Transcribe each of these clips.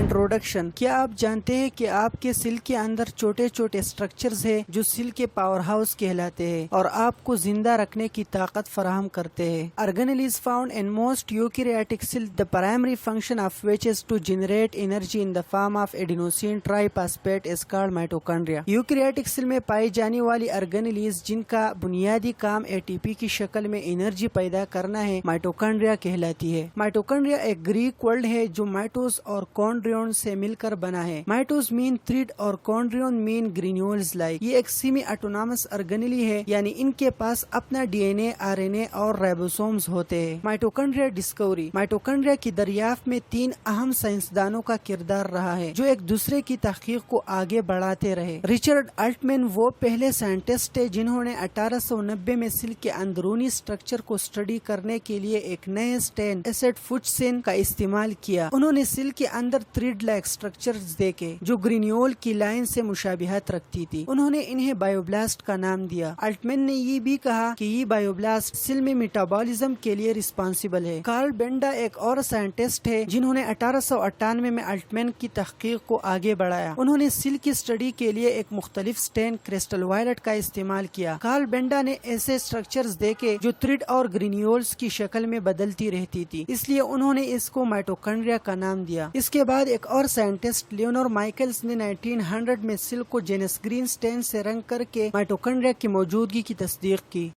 Introduction. کیا آپ جانتے ہیں کہ آپ کے سیل کے اندر چھوٹے چھوٹے اسٹرکچرز ہیں جو سیل کے پاور ہاؤس کہلاتے ہیں اور آپ کو زندہ رکھنے کی طاقت فراہم کرتے ہیں۔ Organelle is found in most eukaryotic cells. The primary function of which is to generate energy in the form of adenosine triphosphate is called mitochondria. Eukaryotic cell میں پائی جانے والی organelles جن کا بنیادی کام ATP کی شکل میں انرجی پیدا کرنا ہے مائٹوکانڈریا کہلاتی ہے۔ مائٹوکانڈریا ایک گریک ورڈ ہے جو مائٹوس اور کونڈریون سے مل کر بنا ہے۔ مائٹوس مین تھریڈ اور کونڈریون مین گرینیولز لائک۔ یہ ایک سیمی آٹونامس آرگنیلی ہے، یعنی ان کے پاس اپنا D N A, R N A اور رائبوسومز ہوتے ہیں۔ مائٹوکانڈریا ڈسکوری۔ مائٹوکانڈریا کی دریافت میں 3 اہم سائنسدانوں کا کردار رہا ہے جو ایک دوسرے کی تحقیق کو آگے بڑھاتے رہے۔ رچرڈ الٹمن وہ پہلے سائنٹسٹ تھے جنہوں نے 1890 میں سیل کے اندرونی سٹرکچر کو اسٹڈی کرنے کے لیے ایک نئے سٹین ایسڈ فوچسین کا استعمال کیا۔ انہوں نے سیل کے اندر تھریڈ لائک سٹرکچرز دیکھے جو گرینیول کی لائن سے مشابہت رکھتی تھی۔ انہوں نے انہیں بائیوبلاسٹ کا نام دیا۔ الٹمن نے یہ بھی کہا کہ یہ بائیوبلاسٹ سیل میں میٹابولزم کے لیے رسپانسبل ہے۔ کارل بینڈا ایک اور سائنٹسٹ ہے جنہوں نے 1898 میں الٹمن کی تحقیق کو آگے بڑھایا۔ انہوں نے سیل کی اسٹڈی کے لیے ایک مختلف سٹین کرسٹل وائلٹ کا استعمال کیا۔ کارل بینڈا نے ایسے سٹرکچرز دیکھے جو تھریڈ اور گرینیولز کی شکل میں بدلتی رہتی تھی، اس لیے انہوں نے اس کو مائٹوکانڈریا کا نام دیا۔ اس کے بعد ایک اور سائنٹسٹ لیونور مائیکلز نے 1900 میں سیل کو جینس گرین سٹین سے رنگ کر کے مائٹوکانڈریا کی موجودگی کی تصدیق کی۔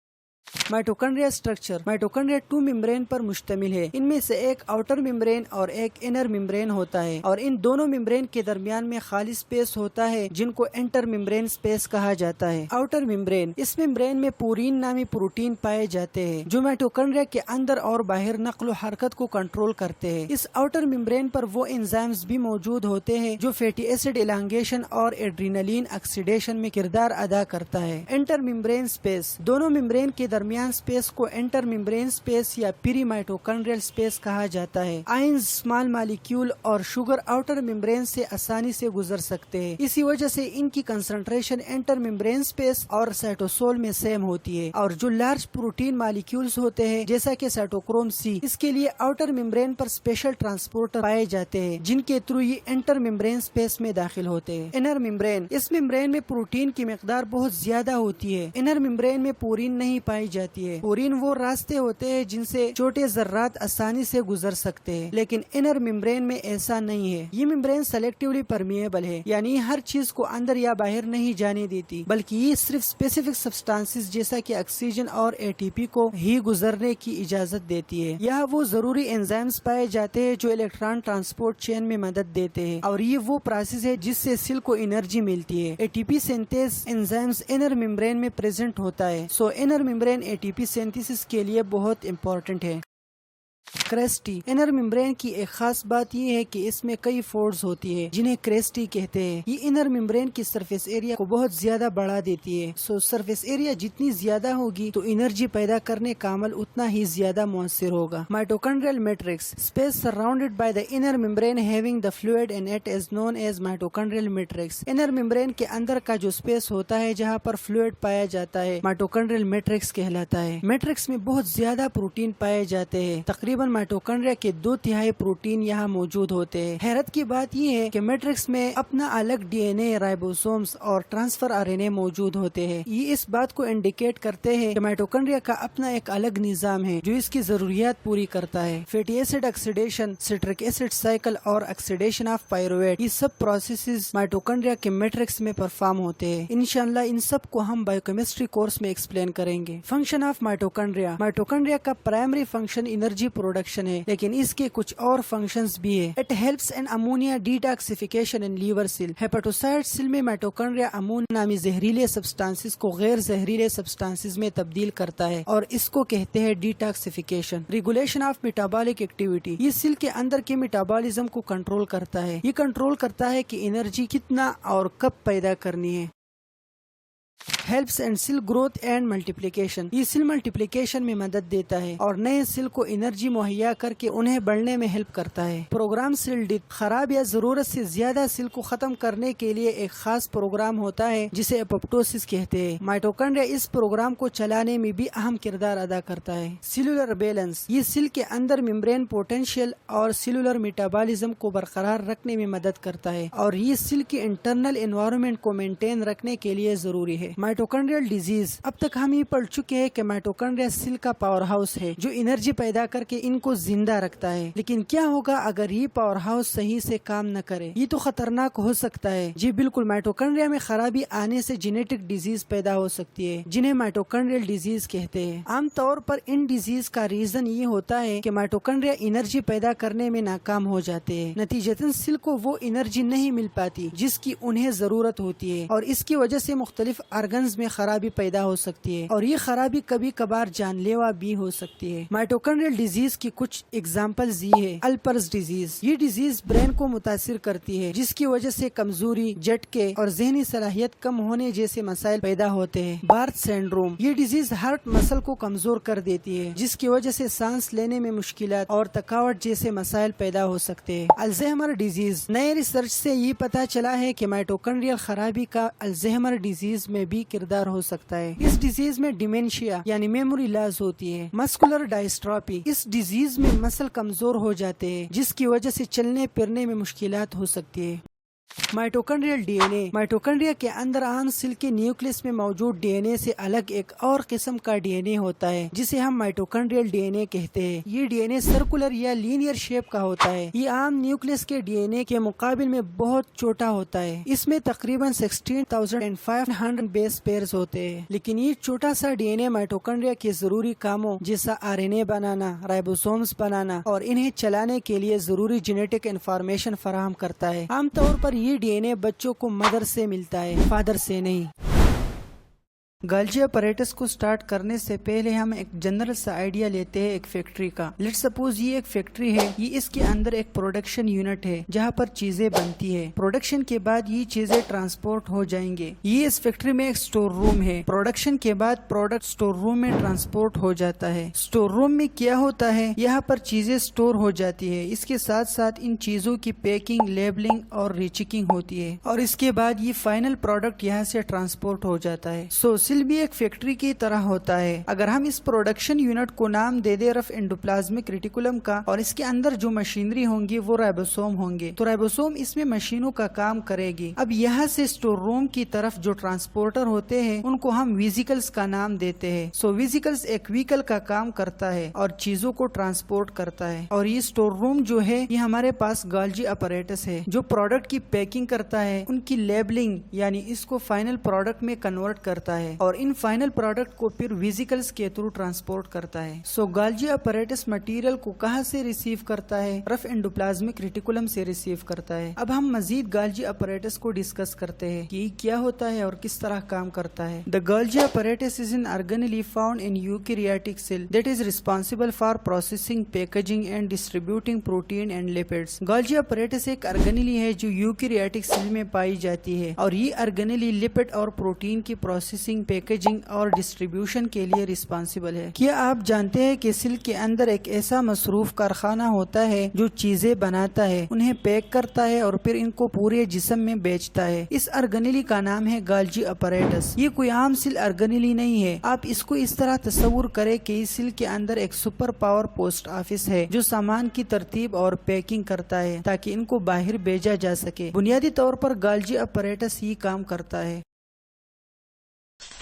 مائٹوکانڈریا اسٹرکچر۔ مائٹوکانڈریا 2 ممبرین پر مشتمل ہے۔ ان میں سے ایک آؤٹر ممبرین اور ایک انر ممبرین ہوتا ہے اور ان دونوں ممبرین کے درمیان میں خالی سپیس ہوتا ہے جن کو انٹر ممبرین سپیس کہا جاتا ہے۔ آؤٹر ممبرین، اس ممبرین میں پورین نامی پروٹین پائے جاتے ہیں جو مائٹوکانڈریا کے اندر اور باہر نقل و حرکت کو کنٹرول کرتے ہیں۔ اس آؤٹر ممبرین پر وہ انزائمز بھی موجود ہوتے ہیں جو فیٹی ایسڈ ایلانگیشن اور ایڈرینالین آکسیڈیشن میں کردار ادا کرتا ہے۔ انٹر ممبرین سپیس، دونوں ممبرین کے درمیان سپیس کو انٹر ممبرین سپیس یا پری مائٹوکانڈریل سپیس کہا جاتا ہے۔ آئنز، اسمال مالیکیول اور شوگر آؤٹر ممبرین سے آسانی سے گزر سکتے ہیں، اسی وجہ سے ان کی کنسنٹریشن انٹر ممبرین سپیس اور سائٹوسول میں سیم ہوتی ہے۔ اور جو لارج پروٹین مالیکیولز ہوتے ہیں جیسا کہ سائٹوکروم سی، اس کے لیے آؤٹر ممبرین پر اسپیشل ٹرانسپورٹر پائے جاتے ہیں جن کے تھرو یہ انٹر ممبرین سپیس میں داخل ہوتے ہیں۔ انر ممبرین، اس ممبرین میں پروٹین کی مقدار بہت زیادہ ہوتی ہے۔ انر ممبرین میں پورین نہیں پائی جاتی ہے۔ پورین وہ راستے ہوتے ہیں جن سے چھوٹے ذرات آسانی سے گزر سکتے ہیں، لیکن انر ممبرین میں ایسا نہیں ہے۔ یہ ممبرین سلیکٹیولی پرمیبل ہے، یعنی ہر چیز کو اندر یا باہر نہیں جانے دیتی، بلکہ یہ صرف اسپیسیفک سبسٹانسز جیسا کہ آکسیجن اور ATP کو ہی گزرنے کی اجازت دیتی ہے۔ یہاں وہ ضروری انزائمز پائے جاتے ہیں جو الیکٹران ٹرانسپورٹ چین میں مدد دیتے ہیں، اور یہ وہ پروسیس ہے جس سے سیل کو انرجی ملتی ہے۔ ATP سینتھیز انزائمز انر ممبرین میں پریزنٹ ہوتا ہے، سو انر ممبرین ATP سینتھیسس کے لیے بہت امپورٹنٹ ہے۔ کریسٹی، انر ممبرین کی ایک خاص بات یہ ہے کہ اس میں کئی فورز ہوتی ہے جنہیں کریسٹی کہتے ہیں۔ یہ انر ممبرین کی سرفیس ایریا کو بہت زیادہ بڑھا دیتی ہے، سو سرفیس ایریا جتنی زیادہ ہوگی تو انرجی پیدا کرنے کا عمل اتنا ہی زیادہ مؤثر ہوگا۔ Mitochondrial matrix, space surrounded by the inner membrane having the fluid in it is known as mitochondrial matrix. Inner membrane کے اندر کا جو اسپیس ہوتا ہے جہاں پر فلوئڈ پایا جاتا ہے مائٹوکانڈریل میٹرکس کہلاتا ہے۔ میٹرکس میں بہت زیادہ پروٹین پائے جاتے ہیں، تقریباً مائٹوکانڈریا کے 2/3 پروٹین یہاں موجود ہوتے ہیں۔ حیرت کی بات یہ ہے کہ میٹرکس میں اپنا الگ ڈی این اے، رائبوسومز اور ٹرانسفر آر این اے موجود ہوتے ہیں۔ یہ اس بات کو انڈیکیٹ کرتے ہیں کہ مائٹوکانڈریا کا اپنا ایک الگ نظام ہے جو اس کی ضروریات پوری کرتا ہے۔ Fatty acid oxidation, citric acid cycle اور آکسیڈیشن آف پائرویٹ، یہ سب پروسیسز مائٹوکانڈریا کے میٹرکس میں پرفارم ہوتے ہیں۔ انشاءاللہ ان سب کو ہم بائیوکیمسٹری کورس میں ایکسپلین کریں گے۔ فنکشن آف مائٹوکانڈریا، مائٹوکانڈریا کا پرائمری فنکشن انرجی پروڈکشن ہے، لیکن اس کے کچھ اور فنکشنز بھی ہیں۔ It helps in ammonia detoxification in liver cell. Hepatocyte cell میں مائٹوکانڈریا امون نامی زہریلے سبسٹانسز کو غیر زہریلے سبسٹانسز میں تبدیل کرتا ہے اور اس کو کہتے ہیں detoxification. Regulation of metabolic activity, یہ سیل کے اندر کے میٹابولزم کو کنٹرول کرتا ہے۔ یہ کنٹرول کرتا ہے کہ انرجی کتنا اور کب پیدا کرنی ہے۔ helps in cell growth and multiplication. یہ سیل ملٹیپلیکیشن میں مدد دیتا ہے اور نئے سیل کو انرجی مہیا کر کے انہیں بڑھنے میں ہیلپ کرتا ہے. پروگرام سیل ڈیتھ خراب یا ضرورت سے زیادہ سیل کو ختم کرنے کے لیے ایک خاص پروگرام ہوتا ہے جسے اپوپٹوسس کہتے ہیں. مائٹوکونڈریا اس پروگرام کو چلانے میں بھی اہم کردار ادا کرتا ہے. سیلولر بیلنس یہ سیل کے اندر ممبرین پوٹینشیل اور سیلولر میٹابولزم کو برقرار رکھنے میں مدد کرتا ہے اور یہ سیل کی انٹرنل انوائرمنٹ کو مینٹین رکھنے کے لیے ضروری ہے. Mitochondrial disease. اب تک ہم یہ پڑھ چکے ہیں کہ مائٹوکونڈریا سیل کا پاور ہاؤس ہے جو انرجی پیدا کر کے ان کو زندہ رکھتا ہے. لیکن کیا ہوگا اگر یہ پاور ہاؤس صحیح سے کام نہ کرے؟ یہ تو خطرناک ہو سکتا ہے. جی بالکل، مائٹوکونڈریا میں خرابی آنے سے جینیٹک ڈیزیز پیدا ہو سکتی ہے جنہیں مائٹوکونڈریل ڈیزیز کہتے ہیں. عام طور پر ان ڈیزیز کا ریزن یہ ہوتا ہے کہ مائٹوکونڈریا انرجی پیدا کرنے میں ناکام ہو جاتے ہیں. نتیجتاً سیل کو وہ انرجی نہیں مل پاتی جس کی انہیں ضرورت ہوتی ہے اور اس کی وجہ سے مختلف آرگنز میں خرابی پیدا ہو سکتی ہے اور یہ خرابی کبھی کبھار جان لیوا بھی ہو سکتی ہے. مائٹوکونڈریل ڈیزیز کی کچھ اگزامپلز یہ ہے. الپرز ڈیزیز. یہ ڈیزیز برین کو متاثر کرتی ہے جس کی وجہ سے کمزوری، جھٹکے اور ذہنی صلاحیت کم ہونے جیسے مسائل پیدا ہوتے ہیں. بارتھ سنڈروم. یہ ڈیزیز ہارٹ مسل کو کمزور کر دیتی ہے جس کی وجہ سے سانس لینے میں مشکلات اور تھکاوٹ جیسے مسائل پیدا ہو سکتے ہیں. الزہمر ڈیزیز. نئے ریسرچ سے یہ پتا چلا ہے کہ مائٹوکونڈریل خرابی کا الزہمر ڈیزیز میں بھی کردار ہو سکتا ہے. اس ڈیزیز میں ڈیمینشیا یعنی میموری لاس ہوتی ہے. مسکولر ڈائسٹرافی. اس ڈیزیز میں مسل کمزور ہو جاتے ہیں جس کی وجہ سے چلنے پھرنے میں مشکلات ہو سکتی ہے. مائٹوکونڈریل ڈی این اے. مائٹوکونڈریا کے اندر عام سیل کے نیوکلس میں موجود ڈی این اے سے الگ ایک اور قسم کا ڈی این اے ہوتا ہے جسے ہم مائٹوکونڈریل ڈی این اے کہتے ہیں. یہ ڈی این اے سرکولر یا لینئر شیپ کا ہوتا ہے. یہ عام نیوکلس کے ڈی این اے کے مقابل میں بہت چھوٹا ہوتا ہے. اس میں تقریباً 16,500 بیس پیئرز ہوتے ہیں. لیکن یہ چھوٹا سا ڈی این اے مائٹوکونڈریا کے ضروری کاموں جیسا are N a banana, ribosomes بنانا اور انہیں چلانے کے لیے ضروری جینیٹک انفارمیشن فراہم کرتا ہے. عام طور پر یہ ڈی این اے بچوں کو مدر سے ملتا ہے، فادر سے نہیں. گالجی اپریٹس کو سٹارٹ کرنے سے پہلے ہم ایک جنرل سا آئیڈیا لیتے ہیں ایک فیکٹری کا. لیٹ سپوز یہ ایک فیکٹری ہے. یہ اس کے اندر ایک پروڈکشن یونٹ ہے جہاں پر چیزیں بنتی ہے. پروڈکشن کے بعد یہ چیزیں ٹرانسپورٹ ہو جائیں گے. یہ اس فیکٹری میں ایک سٹور روم ہے. پروڈکشن کے بعد پروڈکٹ سٹور روم میں ٹرانسپورٹ ہو جاتا ہے. سٹور روم میں کیا ہوتا ہے؟ یہاں پر چیزیں سٹور ہو جاتی ہے. اس کے ساتھ ساتھ ان چیزوں کی پیکنگ، لیبلنگ اور ریچیکنگ ہوتی ہے اور اس کے بعد یہ فائنل پروڈکٹ یہاں سے ٹرانسپورٹ ہو جاتا ہے. سیل بھی ایک فیکٹری کی طرح ہوتا ہے. اگر ہم اس پروڈکشن یونٹ کو نام دے دے رف انڈوپلازمک ریٹیکولم کا اور اس کے اندر جو مشینری ہوں گی وہ رائبوسوم ہوں گے تو رائبوسوم اس میں مشینوں کا کام کرے گی. اب یہاں سے سٹور روم کی طرف جو ٹرانسپورٹر ہوتے ہیں ان کو ہم ویزیکلز کا نام دیتے ہیں. ویزیکلز ایک ویکل کا کام کرتا ہے اور چیزوں کو ٹرانسپورٹ کرتا ہے. اور یہ سٹور روم جو ہے یہ ہمارے پاس گالجی اپریٹس ہے جو پروڈکٹ کی پیکنگ کرتا ہے، ان کی لیبلنگ یعنی اس کو فائنل پروڈکٹ میں کنورٹ کرتا ہے اور ان فائنل پروڈکٹ کو پھر ویزیکلز کے تھرو ٹرانسپورٹ کرتا ہے. گالجی اپریٹس مٹیریل کو کہاں سے ریسیو کرتا ہے؟ رف انڈوپلازمک ریٹیکولم سے ریسیو کرتا ہے. اب ہم مزید گالجی اپریٹس کو ڈسکس کرتے ہیں کہ کیا ہوتا ہے اور کس طرح کام کرتا ہے. The Golgi apparatus is an organelle found in eukaryotic cell that is responsible for processing, packaging and distributing protein and lipids. Golgi apparatus ایک organelle ہے جو eukaryotic cell میں پائی جاتی ہے اور یہ organelle lipid اور پروٹین کی پروسیسنگ، پیکیجنگ اور ڈسٹریبیوشن کے لیے ریسپانسبل ہے. کیا آپ جانتے ہیں کہ سیل کے اندر ایک ایسا مصروف کارخانہ ہوتا ہے جو چیزیں بناتا ہے، انہیں پیک کرتا ہے اور پھر ان کو پورے جسم میں بیچتا ہے. اس ارگنیلی کا نام ہے گالجی اپریٹس. یہ کوئی عام سیل ارگنیلی نہیں ہے. آپ اس کو اس طرح تصور کریں کہ اس سیل کے اندر ایک سپر پاور پوسٹ آفس ہے جو سامان کی ترتیب اور پیکنگ کرتا ہے تاکہ ان کو باہر بھیجا جا سکے. بنیادی طور پر گالجی اپریٹس یہ کام کرتا ہے.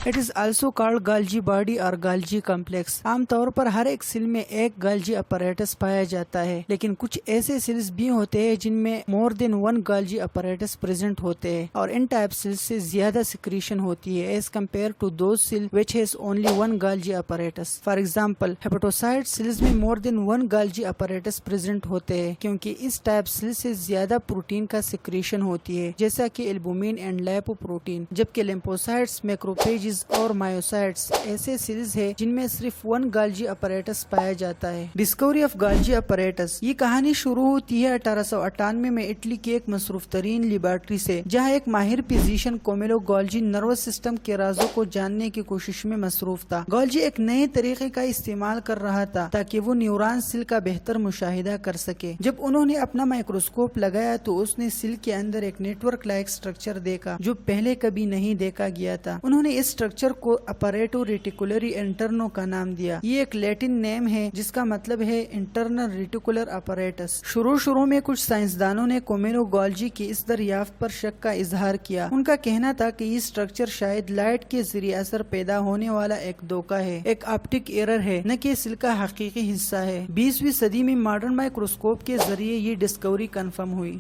It is also called Golgi body or Golgi complex. عام طور پر ہر ایک سیل میں ایک Golgi apparatus پایا جاتا ہے لیکن کچھ ایسے سیلز بھی ہوتے ہیں جن میں more than one Golgi apparatus present ہوتے ہیں اور ان ٹائپ سیلز سے زیادہ سیکریشن ہوتی ہے as compared to those cells which has only one Golgi apparatus. For example, hepatocyte cells میں more than one Golgi apparatus present ہوتے ہیں کیونکہ اس ٹائپ سیل سے زیادہ پروٹین کا سیکریشن ہوتی ہے جیسا کہ البومین اینڈ لیپوپروٹین، جبکہ لیمفوسائٹس، میکروفیجز گالجیز اور مایوسائٹس ایسے سیلز ہے جن میں صرف 1 گالجی اپریٹس پایا جاتا ہے۔ ڈسکوری آف گالجی اپریٹس، یہ کہانی شروع ہوتی ہے 1898 میں اٹلی کی ایک مصروف ترین لیبارٹری سے، جہاں ایک ماہر فزیشین کومیلو گالجی نروس سسٹم کے رازوں کو جاننے کی کوشش میں مصروف تھا۔ گالجی ایک نئے طریقے کا استعمال کر رہا تھا تاکہ وہ نیوران سیل کا بہتر مشاہدہ کر سکے۔ جب انہوں نے اپنا مائکروسکوپ لگایا تو اس نے سیل کے اندر ایک نیٹ ورک لائک سٹرکچر دیکھا جو پہلے کبھی نہیں دیکھا گیا تھا۔ انہوں نے اس سٹرکچر کو اپریٹو ریٹیکولری انٹرنو کا نام دیا۔ یہ ایک لیٹن نیم ہے جس کا مطلب ہے انٹرنل ریٹیکولر اپریٹس۔ شروع میں کچھ سائنسدانوں نے کومیلو گالجی کی اس دریافت پر شک کا اظہار کیا۔ ان کا کہنا تھا کہ یہ سٹرکچر شاید لائٹ کے ذریعے اثر پیدا ہونے والا ایک دھوکہ ہے، ایک آپٹک ایرر ہے، نہ کہ سیل کا حقیقی حصہ ہے۔ 20ویں صدی میں ماڈرن مائکروسکوپ کے ذریعے یہ ڈسکوری کنفرم ہوئی۔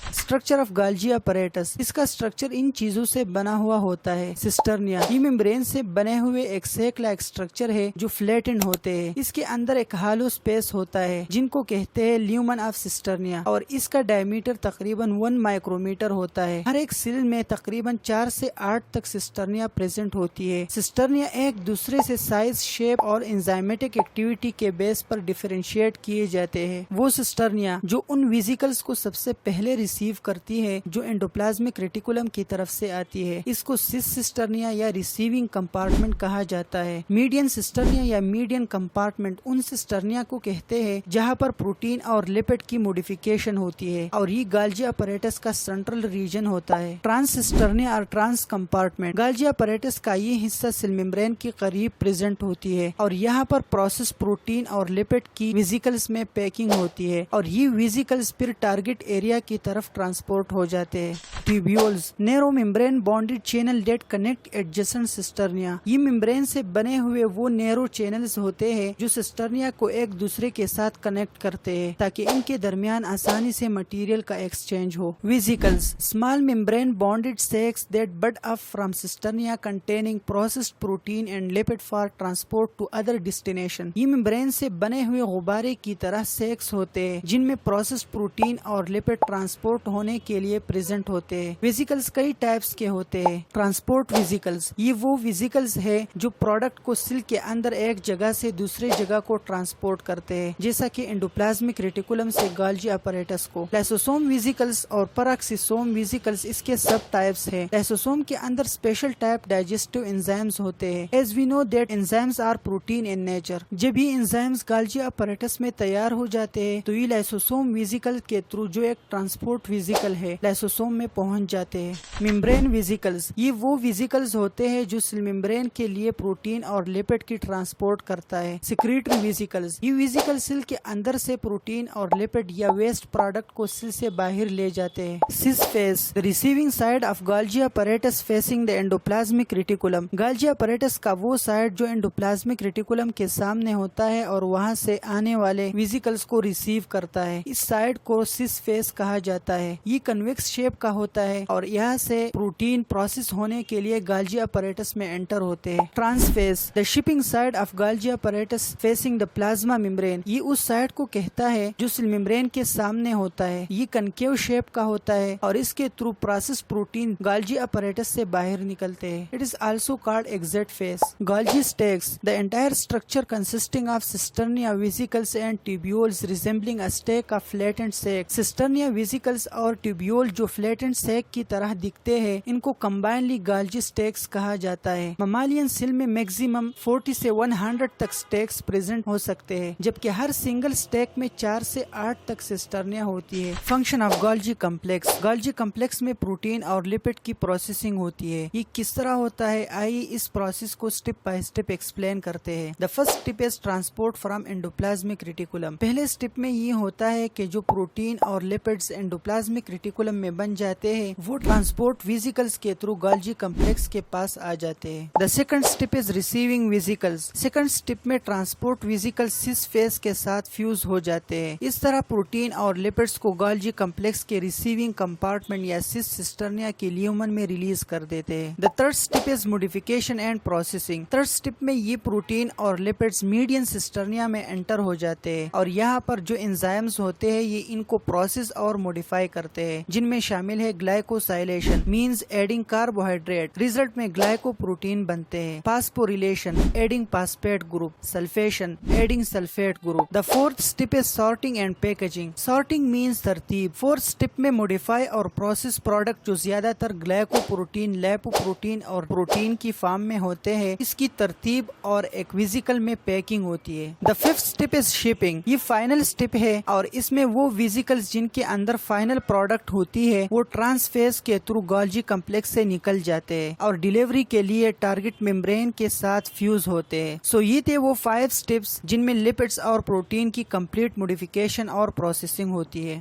اسٹرکچر آف گالجی اپریٹس، اس کا اسٹرکچر ان چیزوں سے بنا ہوا ہوتا ہے۔ سسٹرنیا، یہ ممبرین سے بنے ہوئے ایک سیک لائک اسٹرکچر ہے جو فلیٹنڈ ہوتے ہیں۔ اس کے اندر ایک ہالو سپیس ہوتا ہے جن کو کہتے ہیں لیومن آف سسٹرنیا، اور اس کا ڈائمیٹر تقریباً 1 مائکرومیٹر ہوتا ہے۔ ہر ایک سیل میں تقریباً 4 سے 8 تک سسٹرنیا پریزنٹ ہوتی ہے۔ سسٹرنیا ایک دوسرے سے سائز، شیپ اور انزائمیٹک ایکٹیویٹی کے بیس پر ڈیفرینشیٹ کیے جاتے ہیں۔ وہ سسٹرنیا جو ان ویزیکلز کو سب سے پہلے ریسیو کرتی ہے جو انڈوپلازمک ریٹیکولم کی طرف سے آتی ہے، اس کو سس سسٹرنیا یا ریسیونگ کمپارٹمنٹ کہا جاتا ہے۔ میڈین سسٹرنیا یا میڈین کمپارٹمنٹ ان سسٹرنیا کو کہتے ہیں جہاں پر پروٹین اور لپڈ کی موڈیفیکیشن ہوتی ہے، اور یہ گالجی اپریٹس کا سینٹرل ریجن ہوتا ہے۔ ٹرانس سسٹرنیا اور ٹرانس کمپارٹمنٹ، گالجی اپریٹس کا یہ حصہ سیل ممبرین کے قریب پریزنٹ ہوتی ہے، اور یہاں پر پروسیس پروٹین اور لپڈ کی ویزیکلز میں پیکنگ ہوتی ہے، اور یہ ویزیکلز پھر ٹارگٹ ایریا کی طرف ٹرانسپورٹ ہو جاتے ہیں۔ Tubules, narrow membrane bounded channel that connect adjacent cisternae, یہ ممبرین سے بنے ہوئے وہ نیرو چینلز ہوتے ہیں جو سسٹرنیا کو ایک دوسرے کے ساتھ کنیکٹ کرتے ہیں تاکہ ان کے درمیان آسانی سے مٹیریل کا ایکسچینج ہو۔ Vesicles, small membrane bounded sacs that bud up from cisternae containing processed protein and lipid for transport to other destination, یہ ممبرین سے بنے ہوئے غبارے کی طرح سیکس ہوتے ہیں جن میں پروسیسڈ پروٹین اور لپڈ ٹرانسپورٹ ہونے کے لیے پریزنٹ ہوتے ہیں۔ ویزیکلز کئی ٹائپس کے ہوتے ہیں۔ ٹرانسپورٹ ویزیکلز، یہ وہ ویزیکلز ہے جو پروڈکٹ کو سیل کے اندر ایک جگہ سے دوسری جگہ کو ٹرانسپورٹ کرتے ہیں، جیسا کہ انڈوپلازمک ریٹیکولم سے گالجی اپریٹس کو۔ لائسوسوم ویزیکلز اور پراکسیسوم ویزیکلز اس کے سب ٹائپس ہیں۔ لائسوسوم کے اندر اسپیشل ٹائپ ڈائجسٹو انزائمز ہوتے ہیں۔ As we know that enzymes are protein in nature, جب یہ انزائمز گالجی اپریٹس میں تیار ہو جاتے ہیں تو یہ لائسوسوم ویزیکل کے تھرو، جو ایک ٹرانسپورٹ ویزیکل ہے، لائسوسوم میں پہنچ جاتے ہیں۔ ممبرین ویزیکلز، یہ وہ ویزیکلز ہوتے ہیں جو سیل ممبرین کے لیے پروٹین اور لپڈ کی ٹرانسپورٹ کرتا ہے۔ سیکریٹری ویزیکلز، یہ ویزیکل سیل کے اندر سے پروٹین اور لپڈ یا ویسٹ پروڈکٹ کو سیل سے باہر لے جاتے ہیں۔ سس face, the receiving side of Golgi apparatus facing the endoplasmic reticulum، گالجی apparatus کا وہ سائڈ جو انڈوپلازمک ریٹیکولم کے سامنے ہوتا ہے اور وہاں سے آنے والے ویزیکلز کو ریسیو کرتا ہے۔ اس سائڈ کو سس فیس کہا جاتا ہے۔ یہ کنویکس شیپ کا ہوتا ہے اور یہاں سے پروٹین پروسیس ہونے کے لیے گالجی اپریٹس میں انٹر ہوتے ہیں۔ Trans face, the shipping side of Golgi apparatus facing the plasma membrane، یہ اس سائڈ کو کہتا ہے جو سیل ممبرین کے سامنے ہوتا ہے۔ یہ کنکیو شیپ کا ہوتا ہے اور اس کے تھرو پروسیس پروٹین گالجی اپریٹس سے باہر نکلتے ہیں۔ It is also called exit phase۔ Golgi stakes، the entire structure consisting of cisternia vesicles and tubules resembling a stake of flattened sac۔ cisternia vesicles اور ٹیوبیول جو فلیٹنڈ سیک کی طرح دکھتے ہیں، ان کو کمبائنلی گالجی سٹیکس کہا جاتا ہے۔ ممالین سیل میں میکسیمم 40 سے 100 تک سٹیکس پریزنٹ ہو سکتے ہیں، جبکہ ہر سنگل سٹیک میں 4 سے 8 تک سسٹرنیا ہوتی ہے۔ Function of Golgi complex, Golgi complex میں پروٹین اور لپڈ کی پروسیسنگ ہوتی ہے۔ یہ کس طرح ہوتا ہے، آئیے اس پروسیس کو سٹیپ بائی سٹیپ ایکسپلین کرتے ہیں۔ The first step is transport from endoplasmic reticulum. پہلے سٹیپ میں یہ ہوتا ہے کہ جو پروٹین اور لپڈز انڈوپلازمک ریٹیکولم میں بن جاتے ہیں وہ ٹرانسپورٹ ویزیکلز کے تھرو گالجی کمپلیکس کے پاس آ جاتے ہیں۔ The second step is receiving vesicles. Second step میں ٹرانسپورٹ ویزیکل سس فیس کے ساتھ فیوز ہو جاتے ہیں۔ اس طرح پروٹین اور لپڈز کو گالجی کمپلیکس کے ریسیونگ کمپارٹمنٹ یا سس سسٹرنیا کے لیومن میں ریلیز کر دیتے ہیں۔ The third step is modification and processing. Third step میں یہ پروٹین اور لپڈز میڈین سسٹرنیا میں انٹر ہو جاتے ہیں اور یہاں پر جو انزائمز ہوتے ہیں یہ ان کو پروسیس اور موڈیفائی کرتے ہیں جن میں شامل ہے glycosylation means adding carbohydrate, result میں گلائکو پروٹین بنتے ہیں، phosphorylation adding phosphate group, sulphation adding sulphate group. The fourth step is sorting and packaging. Sorting means ترتیب۔ فورتھ اسٹیپ میں موڈیفائی اور پروسیس پروڈکٹ جو زیادہ تر گلائکو پروٹین، لیپو پروٹین اور پروٹین کی فارم میں ہوتے ہیں، اس کی ترتیب اور ایک ویزیکل میں پیکنگ ہوتی ہے۔ The fifth step is shipping. یہ فائنل اسٹیپ ہے اور اس میں وہ ویزیکلز جن کے اندر فائنل پروڈکٹ ہوتی ہے وہ ٹرانسفیز کے تھرو گولجی کمپلیکس سے نکل جاتے ہیں اور ڈیلیوری کے لیے ٹارگٹ ممبرین کے ساتھ فیوز ہوتے ہیں۔ سو یہ تھے وہ 5 اسٹیپس جن میں لپڈس اور پروٹین کی کمپلیٹ موڈیفیکیشن اور پروسیسنگ ہوتی ہے۔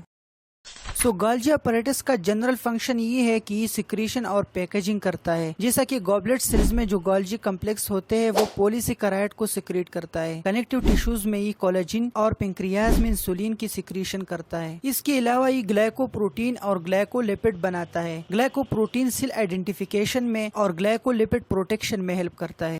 سو گولجی اپریٹس کا جنرل فنکشن یہ ہے کہ یہ سیکریشن اور پیکیجنگ کرتا ہے۔ جیسا کہ گوبلٹ سیلز میں جو گولجی کمپلیکس ہوتے ہیں وہ پولیسیکرائڈ کو سیکریٹ کرتا ہے، کنیکٹیو ٹیشوز میں یہ کولاجن اور پنکریاز میں انسولین کی سیکریشن کرتا ہے۔ اس کے علاوہ یہ گلائکو پروٹین اور گلائکو لپڈ بناتا ہے۔ گلائکو پروٹین سیل آئیڈینٹیفیکیشن میں اور گلائکو لپڈ پروٹیکشن میں ہیلپ کرتا ہے۔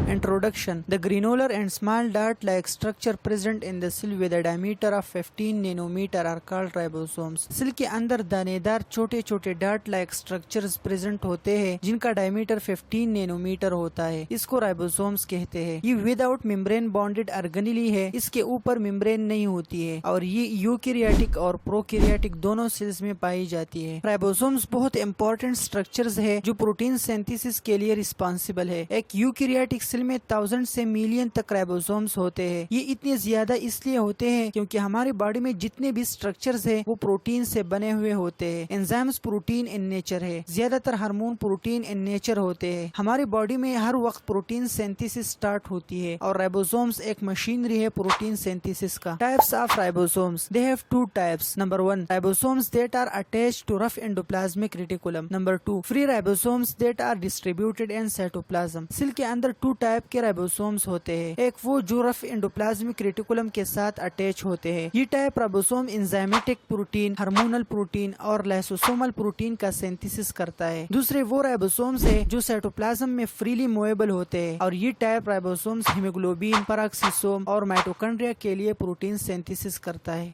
Introduction. The granular and small dart-like structure present in the cell with a diameter of 15 nanometer are called ribosomes. Cell کے اندر دانے دار چھوٹے چھوٹے ڈارٹ لائک اسٹرکچرز پریزنٹ ہوتے ہیں جن کا ڈائمیٹر 15 نینومیٹر ہوتا ہے، اس کو رائبوسومز کہتے ہیں۔ یہ ود آؤٹ ممبرین بانڈیڈ آرگنیلی ہے، اس کے اوپر ممبرین نہیں ہوتی ہے اور یہ یوکیریاٹک اور پروکیریاٹک دونوں سیلز میں پائی جاتی ہے۔ رائبوسومز بہت امپورٹنٹ اسٹرکچرز ہے جو پروٹین سینتھیسس کے لیے ریسپانسبل ہے۔ ایک یوکیریاٹک سیل میں 1000 سے ملین تک رائبوسومز ہوتے ہیں۔ یہ اتنے زیادہ اس لیے ہوتے ہیں کیونکہ ہماری باڈی میں جتنے بھی اسٹرکچرز ہیں وہ پروٹین سے بنے ہوئے ہوتے ہیں۔ انزائمز پروٹین ان نیچر ہے، زیادہ تر ہارمون پروٹین ان نیچر ہوتے ہیں۔ ہماری باڈی میں ہر وقت پروٹین سینتھیسس سٹارٹ ہوتی ہے اور رائبوسومز ایک مشینری ہے پروٹین سینتھیسس کا۔ Types of ribosomes, they have 2 types. Number 1, ribosomes that are attached to rough endoplasmic reticulum. Number 2, free ribosomes that are distributed in cytoplasm. Cell کے اندر 2 type کے ribosomes ہوتے ہیں، ایک وہ جو رف انڈوپلازمک ریٹیکولم کے ساتھ اٹیچ ہوتے ہیں۔ یہ type ribosome enzymatic protein, hormonal protein اور لائسوسومل پروٹین کا سینتھیسس کرتا ہے۔ دوسرے وہ رائبوسومز ہیں جو سائٹوپلازم میں فریلی موویبل ہوتے ہیں اور یہ ٹائپ رائبوسومز ہیموگلوبین، پیراکسیسوم اور مائٹوکونڈریا کے لیے پروٹین سینتھیسس کرتا ہے۔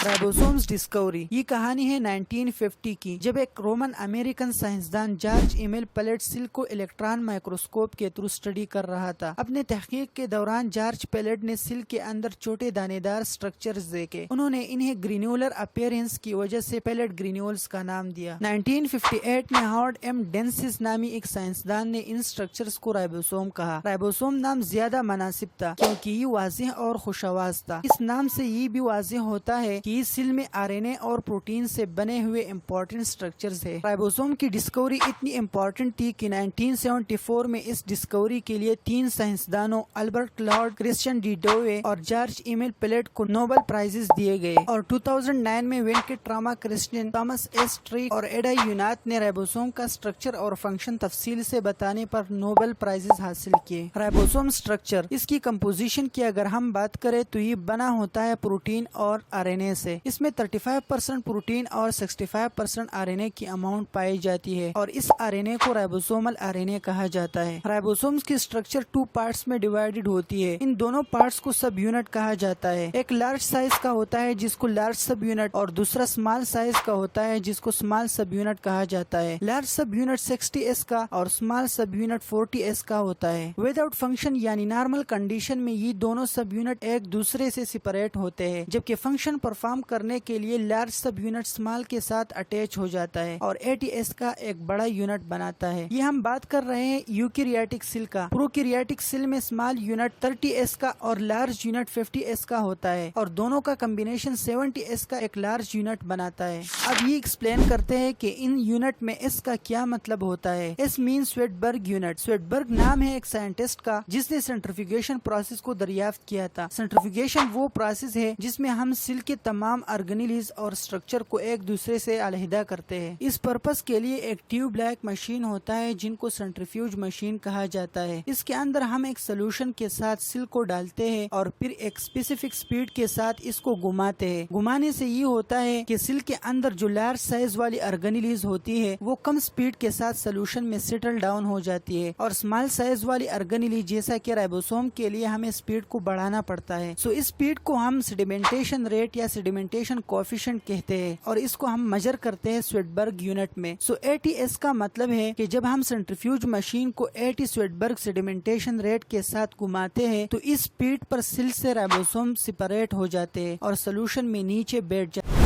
رائبوسومز ڈسکوری، یہ کہانی ہے 1950 کی، جب ایک رومن امریکن سائنسدان جارج ایمیل پیلٹ سیل کو الیکٹران مائکروسکوپ کے تھرو اسٹڈی کر رہا تھا۔ اپنے تحقیق کے دوران جارج پیلٹ نے سیل کے اندر چھوٹے دانے دار اسٹرکچرز دیکھے، انہوں نے انہیں گرینیولر اپیرنس کی وجہ سے پیلٹ گرینیولز کا نام دیا۔ 1958 میں ہارڈ ایم ڈینسز نامی ایک سائنسدان نے ان اسٹرکچرز کو رائبوسوم کہا۔ رائبوسوم نام زیادہ مناسب تھا کیونکہ یہ واضح اور خوش آواز تھا۔ اس نام سے یہ بھی واضح ہوتا ہے کہ اس سیل میں آر این اے اور پروٹین سے بنے ہوئے امپورٹنٹ اسٹرکچرز ہے۔ رائبوسوم کی ڈسکوری اتنی امپورٹنٹ تھی کہ 1974 میں اس ڈسکوری کے لیے 3 سائنسدانوں البرٹ کلاڈ، کرسچین ڈی ڈوے اور جارج ایمیل پیلٹ کو نوبل پرائزز دیے گئے، اور 2009 میں وینکٹراما کرسنن، تھامس ایس ٹریک اور ایڈا یونات نے رائبوسوم کا اسٹرکچر اور فنکشن تفصیل سے بتانے پر نوبل پرائزز حاصل کیے۔ رائبوسوم اسٹرکچر، اس کی کمپوزیشن کی اگر ہم بات کریں تو یہ بنا ہوتا ہے پروٹین اور آر این اے سے۔ اس میں 35% پروٹین اور 65% آر این اے کی اماؤنٹ پائی جاتی ہے اور اس آر این اے کو رائبوسومل آر این اے کہا جاتا ہے۔ رائبوسومز کی اسٹرکچر 2 پارٹس میں ڈیوائیڈڈ ہوتی ہے، ان دونوں پارٹس کو سب یونٹ کہا جاتا ہے۔ ایک لارج سائز کا ہوتا ہے جس کو لارج سب یونٹ اور دوسرا اسمال سائز کا ہوتا ہے جس کو اسمال سب یونٹ کہا جاتا ہے۔ لارج سب یونٹ 60S کا اور اسمال سب یونٹ 40S کا ہوتا ہے۔ ود آؤٹ فنکشن یعنی نارمل کنڈیشن میں یہ دونوں سب یونٹ ایک دوسرے سے سپریٹ ہوتے ہیں، جبکہ فنکشن پرفارم کرنے کے لیے لارج سب یونٹ اسمال کے ساتھ اٹیچ ہو جاتا ہے اور 80S کا ایک بڑا یونٹ بناتا ہے۔ یہ ہم بات کر رہے ہیں یوکیریاٹک سیل کا۔ پروکیریاٹک سیل میں اسمال یونٹ 30S کا اور لارج یونٹ 50S کا ہوتا ہے اور دونوں کا کمبینیشن 70S کا ایک لارج یونٹ بناتا ہے۔ اب یہ ایکسپلین کرتے ہیں کہ ان یونٹ میں S کا کیا مطلب ہوتا ہے۔ S مین سویڈبرگ یونٹ۔ سویڈبرگ نام ہے ایک سائنٹسٹ کا جس نے سینٹریفیوگیشن پروسیس کو دریافت کیا تھا۔ سینٹریفیوگیشن وہ پروسیس ہے جس میں ہم سیل کے تمام آرگنیلیز اور اسٹرکچر کو ایک دوسرے سے علیحدہ کرتے ہیں۔ اس پرپس کے لیے ایک ٹیوب لائک مشین ہوتا ہے جن کو سینٹریفیوج مشین کہا جاتا ہے۔ اس کے اندر ہم ایک سولوشن کے ساتھ سیل کو ڈالتے ہیں اور پھر ایک اسپیسیفک سپیڈ کے ساتھ اس کو گھماتے ہیں۔ گھمانے سے یہ ہوتا ہے کہ سیل کے اندر جو لارج سائز والی آرگنیلیز ہوتی ہے وہ کم سپیڈ کے ساتھ سولوشن میں سیٹل ڈاؤن ہو جاتی ہے اور اسمال سائز والی آرگنیلی جیسا کہ رائبوسوم کے لیے ہمیں سپیڈ کو بڑھانا پڑتا ہے۔ سو اس سپیڈ کو ہم سیڈیمنٹیشن ریٹ یا یا سیڈیمنٹیشن کوفیشنٹ کہتے ہیں اور اس کو ہم میجر کرتے ہیں سویڈبرگ یونٹ میں. سو ATS کا مطلب ہے کہ جب ہم سینٹریفیوج مشین کو 80 سویڈبرگ سیڈیمنٹیشن ریٹ کے ساتھ گھماتے ہیں تو اس اسپیڈ پر سیل سے رائبوسوم سپریٹ ہو جاتے ہیں اور سولوشن میں نیچے بیٹھ جاتے ہیں.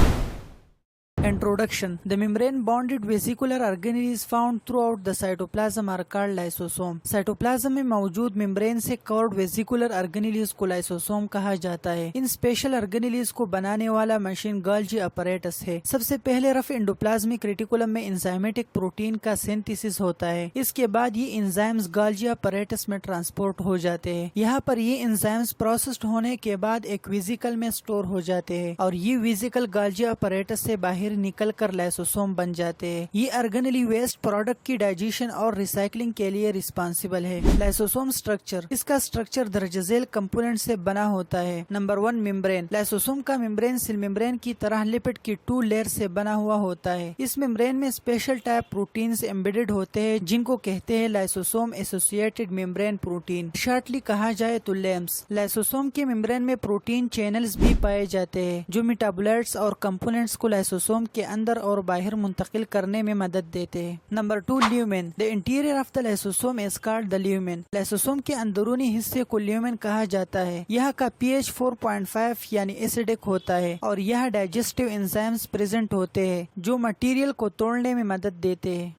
Introduction. The membrane-bonded vesicular organelles found throughout the cytoplasm are called lysosome. cytoplasm میں موجود ممبرین سے covered vesicular organelles کو lysosome کہا جاتا ہے. ان special organelles کو بنانے والا مشین گالجی apparatus ہے. سب سے پہلے رف endoplasmic reticulum میں enzymatic پروٹین کا synthesis ہوتا ہے. اس کے بعد یہ enzymes گالجی apparatus میں ٹرانسپورٹ ہو جاتے ہیں. یہاں پر یہ enzymes processed ہونے کے بعد ایک ویزیکل میں اسٹور ہو جاتے ہیں اور یہ ویزیکل گالجی apparatus سے باہر نکل کر لائسوسوم بن جاتے ہیں. یہ ارگنلی ویسٹ پروڈکٹ کی ڈائجیشن اور ریسائکلنگ کے لیے ریسپانسیبل ہے. لائسوسوم سٹرکچر. اس کا سٹرکچر درجہ ذیل کمپوننٹ سے بنا ہوتا ہے. Number 1 membrane. لائسوسوم کا ممبرین سیل ممبرین کی طرح لپڈ کی 2 لیئر سے بنا ہوا ہوتا ہے. اس ممبرین میں اسپیشل ٹائپ پروٹینز ایمبیڈڈ ہوتے ہیں جن کو کہتے ہیں لائسوسوم ایسوسیٹڈ ممبرین پروٹین. شارٹلی کہا جائے تو لیمس. لائسوسوم کے ممبرین میں پروٹین چینلز بھی پائے جاتے ہیں جو میٹابولائٹس اور کمپوننٹس کو لائسوسوم کے اندر اور باہر منتقل کرنے میں مدد دیتے ہیں. Number 2 لیومن. The interior of the lysosome is called the lumen. لائسوسوم کے اندرونی حصے کو لیومن کہا جاتا ہے. یہاں کا pH 4.5 یعنی ایسیڈک ہوتا ہے اور یہاں ڈائجسٹیو انزائمز پریزنٹ ہوتے ہیں جو مٹیریل کو توڑنے میں مدد دیتے ہیں.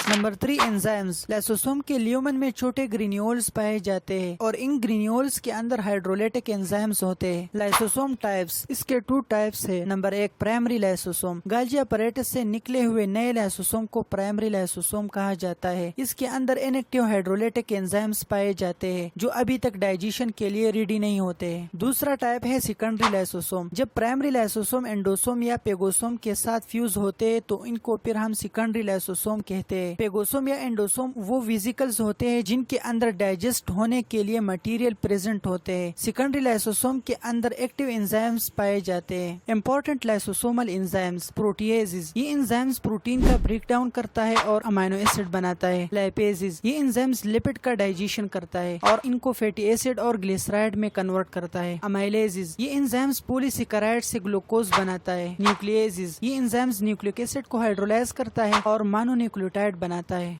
Number 3 enzymes. لائسوسوم کے لیومن میں چھوٹے گرینیولز پائے جاتے ہیں اور ان گرینیولز کے اندر ہائیڈرولیٹک انزائمز ہوتے ہیں. لائسوسوم ٹائپس. اس کے 2 ٹائپس ہیں. Number 1 primary lysosome. Golgi apparatus سے نکلے ہوئے نئے لائسوسوم کو پرائمری لائسوسوم کہا جاتا ہے. اس کے اندر انیکٹیو ہائیڈرولیٹک انزائمز پائے جاتے ہیں جو ابھی تک ڈائجیشن کے لیے ریڈی نہیں ہوتے. دوسرا ٹائپ ہے سیکنڈری لائسوسوم. جب پرائمری لائسوسوم انڈوسوم یا پیگوسوم کے ساتھ فیوز ہوتے ہیں تو ان کو پھر ہم سیکنڈری لائسوسوم کہتے ہیں. پیگوسوم یا انڈوسوم وہ ویزیکلز ہوتے ہیں جن کے اندر ڈائجسٹ ہونے کے لیے مٹیریل پریزنٹ ہوتے ہیں. سیکنڈری لائسوسوم کے اندر ایکٹیو انزائمز پائے جاتے ہیں. Important lysosomal enzymes. پروٹیزز. یہ انزائمز پروٹین کا بریک ڈاؤن کرتا ہے اور امینو ایسڈ بناتا ہے. لائپیزز. یہ انزائمز لپڈ کا ڈائجیشن کرتا ہے اور ان کو فیٹی ایسڈ اور گلیسرائڈ میں کنورٹ کرتا ہے. امائلیزز. یہ انزائمز پولی سیکرائڈ سے گلوکوز بناتا ہے. نیوکلیزز. یہ انزائمز نیوکلیک ایسڈ کو ہائیڈرولائز کرتا ہے اور مانو نیوکلیوٹائڈ بناتا ہے.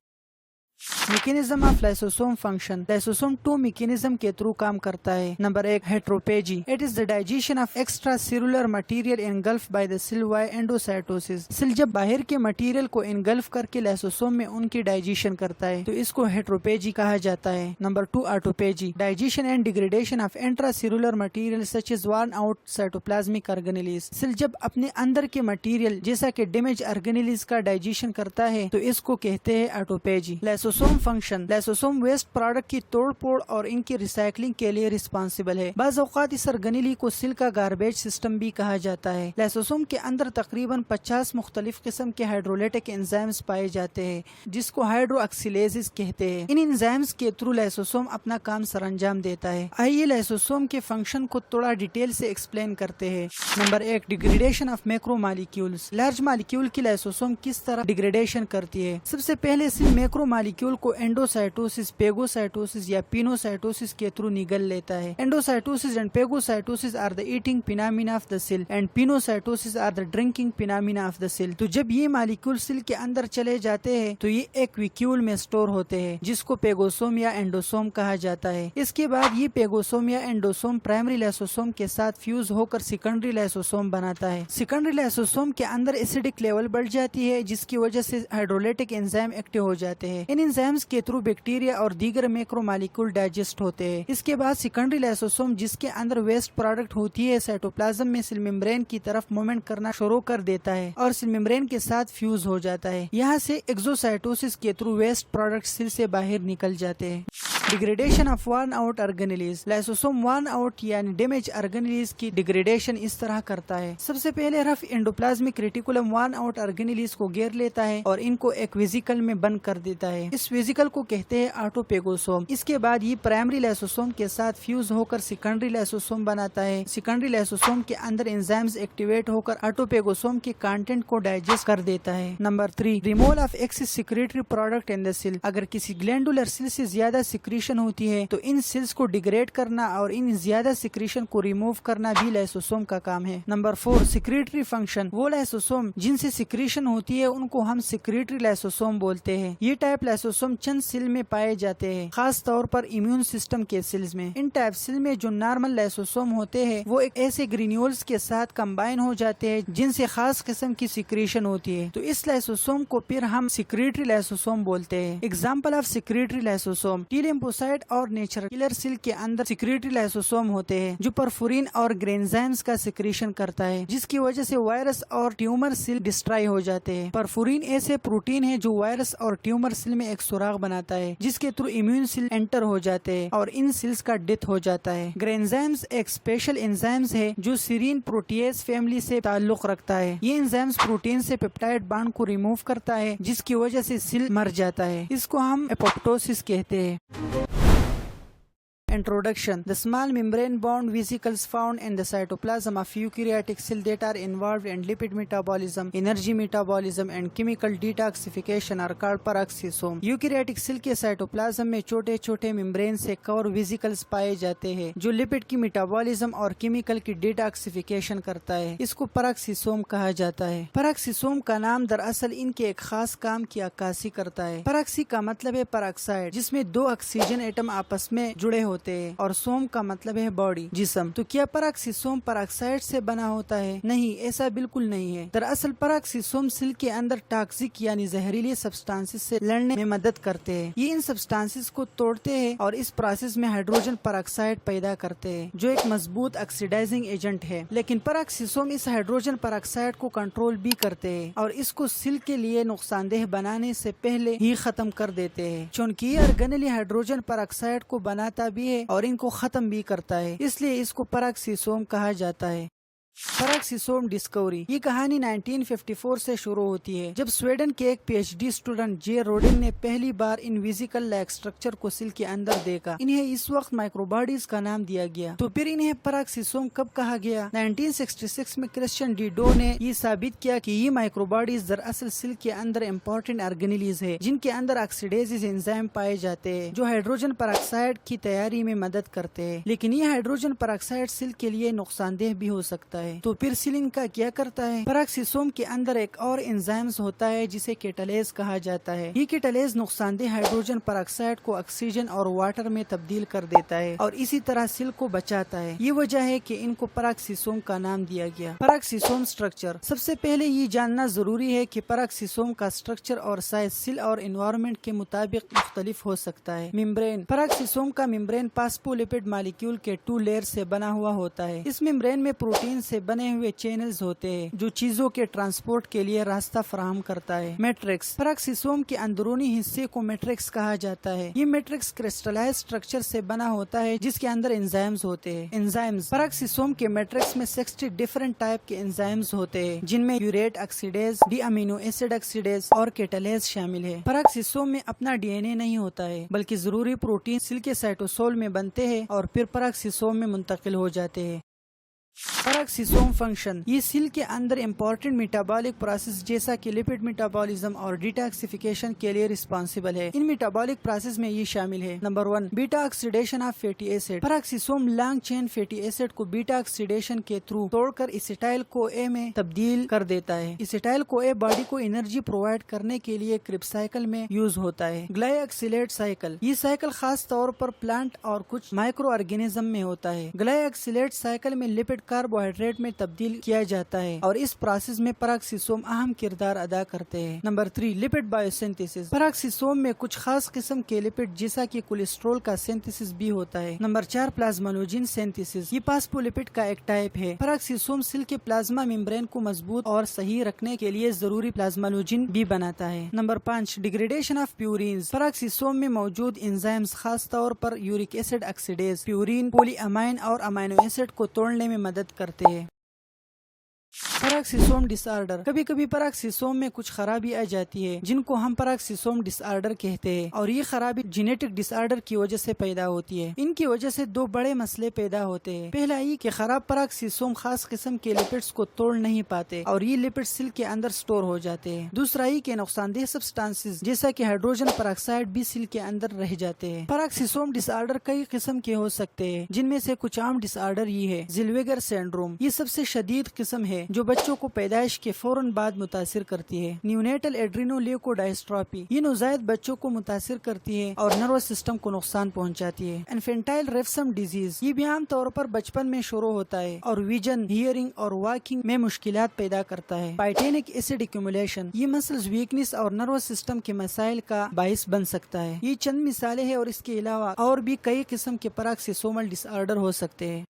Mechanism of lysosome function. Lysosome 2 mechanism کے تھرو کام کرتا ہے. Number 1 heterophagy. It is the digestion of extracellular material engulf by the cell by endocytosis. Cell جب باہر کے مٹیریل کو انگلف کر کے لائسوسوم میں ان کی ڈائجیشن کرتا ہے تو اس کو ہیٹروپیجی کہا جاتا ہے. Number 2 autophagy. Digestion and degradation of intracellular material such as worn out cytoplasmic organelles. Cell جب اپنے اندر کے مٹیریل جیسا کہ ڈیمیج آرگینیلیز کا ڈائجیشن کرتا ہے تو اس کو کہتے ہیں آٹوپیجی. لائسوسوم فنکشن. لائسوسوم ویسٹ پروڈکٹ کی توڑ پھوڑ اور ان کی ریسائکلنگ کے لیے ریسپانسیبل ہے. بعض اوقات اس ارگنیلی کو سیل کا گاربیج سسٹم بھی کہا جاتا ہے. لائسوسوم کے اندر تقریباً 50 مختلف قسم کے ہائیڈرولیٹک انزائمز پائے جاتے ہیں جس کو ہائیڈرو آکسیلیزز کہتے ہیں. ان انزائمز کے تھرو لائسوسوم اپنا کام سر انجام دیتا ہے. آئیے لائسوسوم کے فنکشن کو تھوڑا ڈیٹیل سے ایکسپلین کرتے ہیں. Number 1 degradation of macro molecules. Large molecule کی لائسوسوم کس طرح ڈیگریڈیشن کرتی ہے. سب سے پہلے سیل میکرو مالیکیول کو انڈوسائٹوسس پیگوسائٹوسس یا پینوسائٹوسس کے تھرو نگل لیتا ہے. Endocytosis and phagocytosis are the eating phenomena of the cell and pinocytosis are the drinking phenomena of the cell. تو جب یہ مالیکیول سیل کے اندر چلے جاتے ہیں تو یہ ایک ویکیول میں اسٹور ہوتے ہیں جس کو پیگوسوم یا انڈوسوم کہا جاتا ہے. اس کے بعد یہ پیگوسوم یا انڈوسوم پرائمری لائسوسوم کے ساتھ فیوز ہو کر سیکنڈری لائسوسوم بناتا ہے. سیکنڈری لائسوسوم کے اندر ایسیڈک لیول بڑھ جاتی ہے جس کی وجہ سے ہائیڈرولیٹک انزائم ایکٹیو ہو جاتے ہیں. ان انزائمز کے تھرو بیکٹیریا اور دیگر میکرو مالیکول ڈائجسٹ ہوتے ہیں. اس کے بعد سیکنڈری لائسوسوم جس کے اندر ویسٹ پروڈکٹ ہوتی ہے سائٹوپلازم میں سیل ممبرین کی طرف موومنٹ کرنا شروع کر دیتا ہے اور سیل ممبرین کے ساتھ فیوز ہو جاتا ہے. یہاں سے ایکزوسائٹوسس کے تھرو ویسٹ پروڈکٹ سیل سے باہر نکل جاتے ہیں. Degradation of worn out آرگنیلیز. لائسوسوم worn out یعنی ڈیمیج آرگنیلیز کی ڈیگریڈیشن اس طرح کرتا ہے. سب سے پہلے رف انڈوپلازمک ریٹیکولم worn out آرگنیلیز کو گھیر لیتا ہے اور ان کو ایک ویزیکل میں بند کر دیتا ہے. اس ویزیکل کو کہتے ہیں آٹوپیگوسوم. اس کے بعد یہ پرائمری لائسوسوم کے ساتھ فیوز ہو کر سیکنڈری لائسوسوم بناتا ہے. سیکنڈری لائسوسوم کے اندر انزائمز ایکٹیویٹ ہو کر آٹوپیگوسوم کے کانٹینٹ کو ڈائجسٹ کر دیتا ہے. Number 3 removal of excess secretory product in the cell. اگر کسی گلینڈولر سیل سے زیادہ سیکریشن سیکریشن ہوتی ہے تو ان سیلز کو ڈیگریڈ کرنا اور ان زیادہ سیکریشن کو ریموو کرنا بھی لائسوسوم کا کام ہے۔ نمبر 4 سیکریٹری فنکشن، وہ لائسوسوم جن سے سیکریشن ہوتی ہے ان کو ہم سیکریٹری لائسوسوم بولتے ہیں۔ یہ ٹائپ لائسوسوم چند سیل میں پائے جاتے ہیں، خاص طور پر امیون سسٹم کے سیلز میں۔ ان ٹائپ سیل میں جو نارمل لائسوسوم ہوتے ہیں وہ ایک ایسے گرینیولز کے ساتھ کمبائن ہو جاتے ہیں جن سے خاص قسم کی سیکریشن ہوتی ہے، تو اس لائسوسوم کو پھر ہم سیکریٹری لائسوسوم بولتے ہیں۔ ایگزامپل آف سیکریٹری لائسوسوم، ٹی لیمفوسائٹ اور نیچرل کلر سیل کے اندر سیکریٹری لائسوسوم ہوتے ہیں جو پرفورین اور گرینزائمز کا سیکریشن کرتا ہے، جس کی وجہ سے وائرس اور ٹیومر سیل ڈسٹرائی ہو جاتے ہیں۔ پرفورین ایسے پروٹین ہے جو وائرس اور ٹیومر سیل میں ایک سوراخ بناتا ہے جس کے تھرو امیون سیل انٹر ہو جاتے ہیں اور ان سیلز کا ڈیتھ ہو جاتا ہے۔ گرینزائمز ایک اسپیشل انزائمز ہے جو سیرین پروٹیز فیملی سے تعلق رکھتا ہے۔ یہ انزائمز پروٹین سے پیپٹائڈ بانڈ کو ریموو کرتا ہے جس کی وجہ سے سیل مر جاتا ہے، اس کو ہم اپوپٹوسس کہتے ہیں۔ Introduction. The small membrane bound vesicles found in the cytoplasm of eukaryotic cell that are involved in lipid metabolism, energy metabolism and chemical detoxification are called peroxisome. Eukaryotic cell کے سائٹوپلازم میں چھوٹے چھوٹے ممبرین سے کور ویزیکلز پائے جاتے ہیں جو lipid کی میٹابولزم اور کیمیکل کی ڈیٹاکسیفیکیشن کرتا ہے، اس کو peroxisome کہا جاتا ہے۔ peroxisome کا نام دراصل ان کے ایک خاص کام کی عکاسی کرتا ہے۔ peroxy کا مطلب ہے peroxide جس میں دو آکسیجن ایٹم آپس میں جڑے ہوتے ہیں، اور سوم کا مطلب ہے باڈی، جسم۔ تو کیا peroxisome peroxide سے بنا ہوتا ہے؟ نہیں، ایسا بالکل نہیں ہے۔ دراصل peroxisome سیل کے اندر ٹاکسک یعنی زہریلی سبسٹانسز سے لڑنے میں مدد کرتے ہیں۔ یہ ان سبسٹانسز کو توڑتے ہیں اور اس پروسیس میں ہائیڈروجن peroxide پیدا کرتے ہیں جو ایک مضبوط آکسیڈائزنگ ایجنٹ ہے، لیکن peroxisome اس ہائیڈروجن peroxide کو کنٹرول بھی کرتے ہیں اور اس کو سیل کے لیے نقصان دہ بنانے سے پہلے ہی ختم کر دیتے ہیں، چونکہ یہ آرگینلی ہائیڈروجن peroxide کو بناتا بھی ہے اور ان کو ختم بھی کرتا ہے، اس لیے اس کو peroxisome کہا جاتا ہے۔ peroxisome ڈسکوری، یہ کہانی 1954 سے شروع ہوتی ہے جب سویڈن کے ایک پی ایچ ڈی اسٹوڈنٹ جے روڈنگ نے پہلی بار ان ویزیکل لائک اسٹرکچر کو سیل کے اندر دیکھا۔ انہیں اس وقت مائکروباڈیز کا نام دیا گیا، تو پھر انہیں peroxisome کب کہا گیا؟ 1966 میں کرسچن ڈی ڈو نے یہ ثابت کیا کہ یہ مائکروباڈیز دراصل سیل کے اندر امپورٹنٹ آرگینیلیز ہے جن کے اندر آکسیڈیز انزائم پائے جاتے ہیں جو ہائیڈروجن peroxide کی تیاری میں مدد کرتے ہیں، لیکن یہ ہائیڈروجن peroxide سیل کے لیے نقصان دہ بھی ہو سکتا ہے۔ تو پھر سیل ان کا کیا کرتا ہے؟ peroxisome کے اندر ایک اور انزائمز ہوتا ہے جسے کیٹالیز کہا جاتا ہے۔ یہ کیٹالیز نقصان دہ ہائیڈروجن peroxide کو آکسیجن اور واٹر میں تبدیل کر دیتا ہے اور اسی طرح سیل کو بچاتا ہے۔ یہ وجہ ہے کہ ان کو peroxisome کا نام دیا گیا۔ peroxisome اسٹرکچر، سب سے پہلے یہ جاننا ضروری ہے کہ peroxisome کا اسٹرکچر اور سائز سیل اور انوائرمنٹ کے مطابق مختلف ہو سکتا ہے۔ ممبرین، peroxisome کا ممبرین فاسفولپڈ مالیکیول کے 2 لیئر سے بنا ہوا ہوتا ہے۔ اس ممبرین میں پروٹین سے بنے ہوئے چینلز ہوتے ہیں جو چیزوں کے ٹرانسپورٹ کے لیے راستہ فراہم کرتا ہے۔ میٹرکس، peroxisome کے اندرونی حصے کو میٹرکس کہا جاتا ہے۔ یہ میٹرکس کرسٹلائز اسٹرکچر سے بنا ہوتا ہے جس کے اندر انزائمز ہوتے ہیں۔ انزائمز، peroxisome کے میٹرکس میں 60 ڈیفرنٹ ٹائپ کے انزائمز ہوتے ہیں جن میں urate oxidase, D amino acid oxidase اور کیٹالیز شامل ہے۔ peroxisome میں اپنا ڈی این اے نہیں ہوتا ہے بلکہ ضروری پروٹین سیل کے سائٹوسول میں بنتے ہیں اور پھر peroxisome میں منتقل ہو جاتے ہیں۔ peroxisome فنکشن، یہ سیل کے اندر امپورٹنٹ میٹابولک پروسیس جیسا کہ لپڈ میٹابولزم اور ڈیٹاکسیفیکیشن کے لیے رسپانسبل ہے۔ ان میٹابولک پروسیس میں یہ شامل ہے: number 1 beta oxidation of fatty acid. peroxisome long chain fatty acid کو بیٹا آکسیڈیشن کے تھرو توڑ کر اسیٹائل کو اے میں تبدیل کر دیتا ہے۔ اسیٹائل کو اے باڈی کو انرجی پرووائڈ کرنے کے لیے کربس سائیکل میں یوز ہوتا ہے۔ گلائیاکسیلیٹ سائیکل، یہ سائیکل خاص طور پر پلانٹ اور کچھ مائکرو آرگینزم میں ہوتا ہے۔ گلائیاکسیلیٹ سائیکل میں لپڈ کاربوہائیڈریٹ میں تبدیل کیا جاتا ہے اور اس پروسیس میں peroxisome اہم کردار ادا کرتے ہیں۔ نمبر 3 لپڈ بایوسنتھیسس، peroxisome میں کچھ خاص قسم کے لپڈ جیسا کہ کولیسٹرول کا سینتھیسس بھی ہوتا ہے۔ نمبر 4 پلازمالوجین سینتھیسس، یہ فاسفولپڈ کا ایک ٹائپ ہے۔ peroxisome سیل کے پلازما ممبرین کو مضبوط اور صحیح رکھنے کے لیے ضروری پلازمالوجین بھی بناتا ہے۔ نمبر 5 ڈیگریڈیشن آف پیورینز، peroxisome میں موجود انزائمز خاص طور پر یورک ایسڈ آکسیڈیز، پیورین، پولی امائن اور امینو ایسڈ کو توڑنے میں مدد کرتے ہیں۔ پیراکسیسوم ڈس آرڈر، کبھی کبھی پیراکسیسوم میں کچھ خرابی آ جاتی ہے جن کو ہم پیراکسیسوم ڈس آرڈر کہتے ہیں، اور یہ خرابی جینیٹک ڈس آرڈر کی وجہ سے پیدا ہوتی ہے۔ ان کی وجہ سے دو بڑے مسئلے پیدا ہوتے ہیں۔ پہلا یہ کہ خراب پیراکسیسوم خاص قسم کے لپڈس کو توڑ نہیں پاتے اور یہ لپڈ سیل کے اندر سٹور ہو جاتے ہیں۔ دوسرا یہ کہ نقصان دہ سبسٹانسز جیسا کہ ہائیڈروجن پراکسائڈ بھی سیل کے اندر رہ جاتے ہیں۔ پیراکسیسوم ڈس آرڈر کئی قسم کے ہو سکتے ہیں، جن میں سے کچھ عام ڈس آرڈر یہ ہے: زیلویگر سنڈروم، یہ سب سے شدید قسم ہے جو بچوں کو پیدائش کے فوراً بعد متاثر کرتی ہے۔ نیونیٹل ایڈرینولیوکوڈائسٹروفی، یہ نوزائیدہ بچوں کو متاثر کرتی ہے اور نروس سسٹم کو نقصان پہنچاتی ہے۔ انفینٹائل ریفسم ڈیزیز، یہ بھی عام طور پر بچپن میں شروع ہوتا ہے اور ویژن، ہیئرنگ اور واکنگ میں مشکلات پیدا کرتا ہے۔ پائٹینک ایسڈ ایکومولیشن، یہ مسلز ویکنس اور نروس سسٹم کے مسائل کا باعث بن سکتا ہے۔ یہ چند مثالیں ہیں اور اس کے علاوہ اور بھی کئی قسم کے پیراکسیسومل ڈس آرڈر ہو سکتے ہیں۔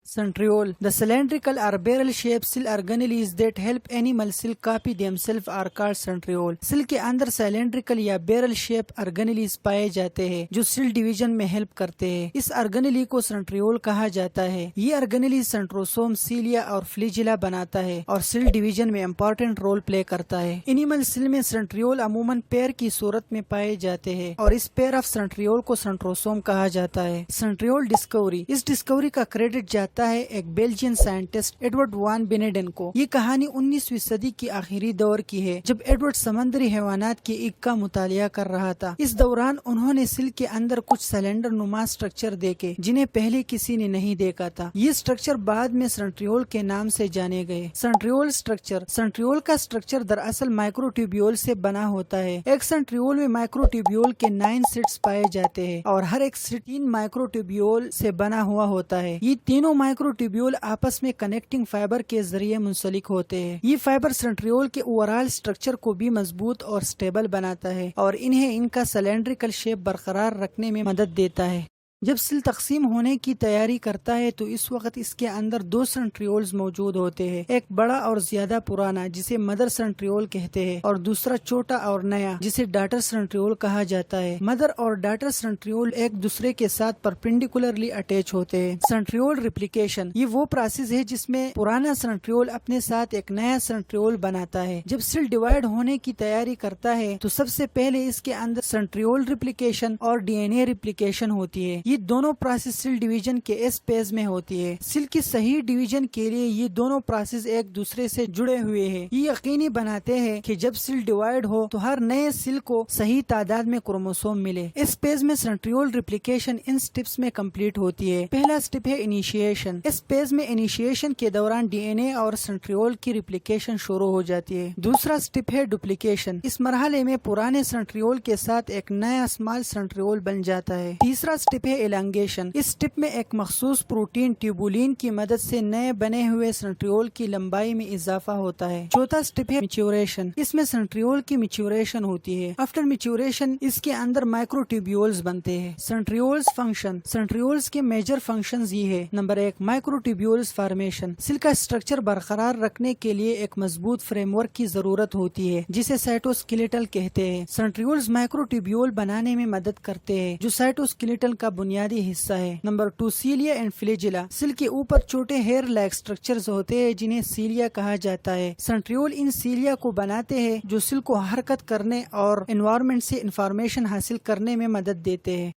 Centriole, the cylindrical or barrel-shaped cell organelles that help animal cell copy themselves are called centriole. Cell کے اندر سیلینڈریکل یا بیرل شیپ آرگنیلیز پائے جاتے ہیں جو سیل ڈویژن میں ہیلپ کرتے ہیں۔ اس آرگنیلی کو سینٹریول کہا جاتا ہے۔ یہ آرگنیلی سینٹروسوم، سیلیا اور فلیجیلا بناتا ہے اور سیل ڈویژن میں امپورٹنٹ رول پلے کرتا ہے۔ اینیمل سیل میں سینٹریول عموماً پیر کی صورت میں پائے جاتے ہیں اور اس پیر آف سینٹریول کو سینٹروسوم کہا جاتا ہے۔ سینٹریول ڈسکوری، اس ڈسکوری کا کریڈٹ جاتا ہے ایک بیلجین سائنٹسٹ ایڈورڈ وان بینیڈن کو۔ یہ کہانی 19ویں صدی کی آخری دور کی ہے جب ایڈورڈ سمندری حیوانات کے ایک کا مطالعہ کر رہا تھا۔ اس دوران انہوں نے سیل کے اندر کچھ سلنڈر نما سٹرکچر دیکھے جنہیں پہلے کسی نے نہیں دیکھا تھا۔ یہ سٹرکچر بعد میں سینٹریول کے نام سے جانے گئے۔ سینٹریول سٹرکچر، سینٹریول کا سٹرکچر دراصل مائکرو ٹیوبیول سے بنا ہوتا ہے۔ ایک سینٹریول میں مائکرو ٹیوبیول کے 9 سیٹس پائے جاتے ہیں اور ہر ایک سیٹ 3 مائکرو ٹیوبیول سے بنا ہوا ہوتا ہے۔ یہ تینوں مائکرو ٹیوبیول آپس میں کنیکٹنگ فائبر کے ذریعے منسلک ہوتے ہیں۔ یہ فائبر سینٹریول کے اوورال سٹرکچر کو بھی مضبوط اور سٹیبل بناتا ہے اور انہیں ان کا سلینڈریکل شیپ برقرار رکھنے میں مدد دیتا ہے۔ جب سیل تقسیم ہونے کی تیاری کرتا ہے تو اس وقت اس کے اندر 2 سینٹریولز موجود ہوتے ہیں، ایک بڑا اور زیادہ پرانا جسے مدر سینٹریول کہتے ہیں اور دوسرا چھوٹا اور نیا جسے ڈاٹر سینٹریول کہا جاتا ہے۔ مدر اور ڈاٹر سینٹریول ایک دوسرے کے ساتھ پرپینڈیکولرلی اٹیچ ہوتے ہیں۔ سینٹریول ریپلیکیشن، یہ وہ پروسیس ہے جس میں پرانا سینٹریول اپنے ساتھ ایک نیا سینٹریول بناتا ہے۔ جب سیل ڈیوائڈ ہونے کی تیاری کرتا ہے تو سب سے پہلے اس کے اندر سینٹریول ریپلیکیشن اور ڈی این اے ریپلیکیشن ہوتی ہے۔ یہ دونوں پروسیس سیل ڈویژن کے اس پیز میں ہوتی ہے۔ سیل کی صحیح ڈویژن کے لیے یہ دونوں پروسیس ایک دوسرے سے جڑے ہوئے ہیں۔ یہ یقینی بناتے ہیں کہ جب سیل ڈیوائڈ ہو تو ہر نئے سیل کو صحیح تعداد میں کروموسوم ملے۔ اس پیز میں سینٹریول ریپلیکیشن ان سٹیپس میں کمپلیٹ ہوتی ہے۔ پہلا سٹیپ ہے انیشیشن۔ اس پیز میں انیشیشن کے دوران ڈی این اے اور سینٹریول کی ریپلیکیشن شروع ہو جاتی ہے۔ دوسرا سٹیپ ہے ڈپلیکیشن۔ اس مرحلے میں پرانے سینٹریول کے ساتھ ایک نیا اسمال سینٹریول بن جاتا ہے۔ تیسرا سٹیپ ہے ایلانگیشن۔ اس سٹیپ میں ایک مخصوص پروٹین ٹیوبولین کی مدد سے نئے بنے ہوئے سینٹریول کی لمبائی میں اضافہ ہوتا ہے۔ چوتھا سٹیپ ہے میچوریشن۔ اس میں سینٹریول کی میچوریشن ہوتی ہے۔ آفٹر میچوریشن اس کے اندر مائکرو ٹیوبیولز بنتے ہیں۔ سینٹریولز فنکشن، سینٹریولز کے میجر فنکشنز یہ ہے: نمبر 1، مائکرو ٹیوبیولز فارمیشن۔ سیل کا اسٹرکچر برقرار رکھنے کے لیے ایک مضبوط فریم ورک کی ضرورت ہوتی ہے جسے سائٹوسکیلیٹل کہتے ہیں۔ سینٹریولز مائکرو ٹیوبیول بنانے میں مدد کرتے ہیں جو سائٹوسکیلیٹل کا بنیادی حصہ ہے۔ Number 2، cilia and flagella. Cell کے اوپر چھوٹے ہیئر لائک سٹرکچرز ہوتے ہیں جنہیں سیلیا کہا جاتا ہے۔ سینٹریول ان سیلیا کو بناتے ہیں جو سیل کو حرکت کرنے اور انوائرمنٹ سے انفارمیشن حاصل کرنے میں مدد دیتے ہیں۔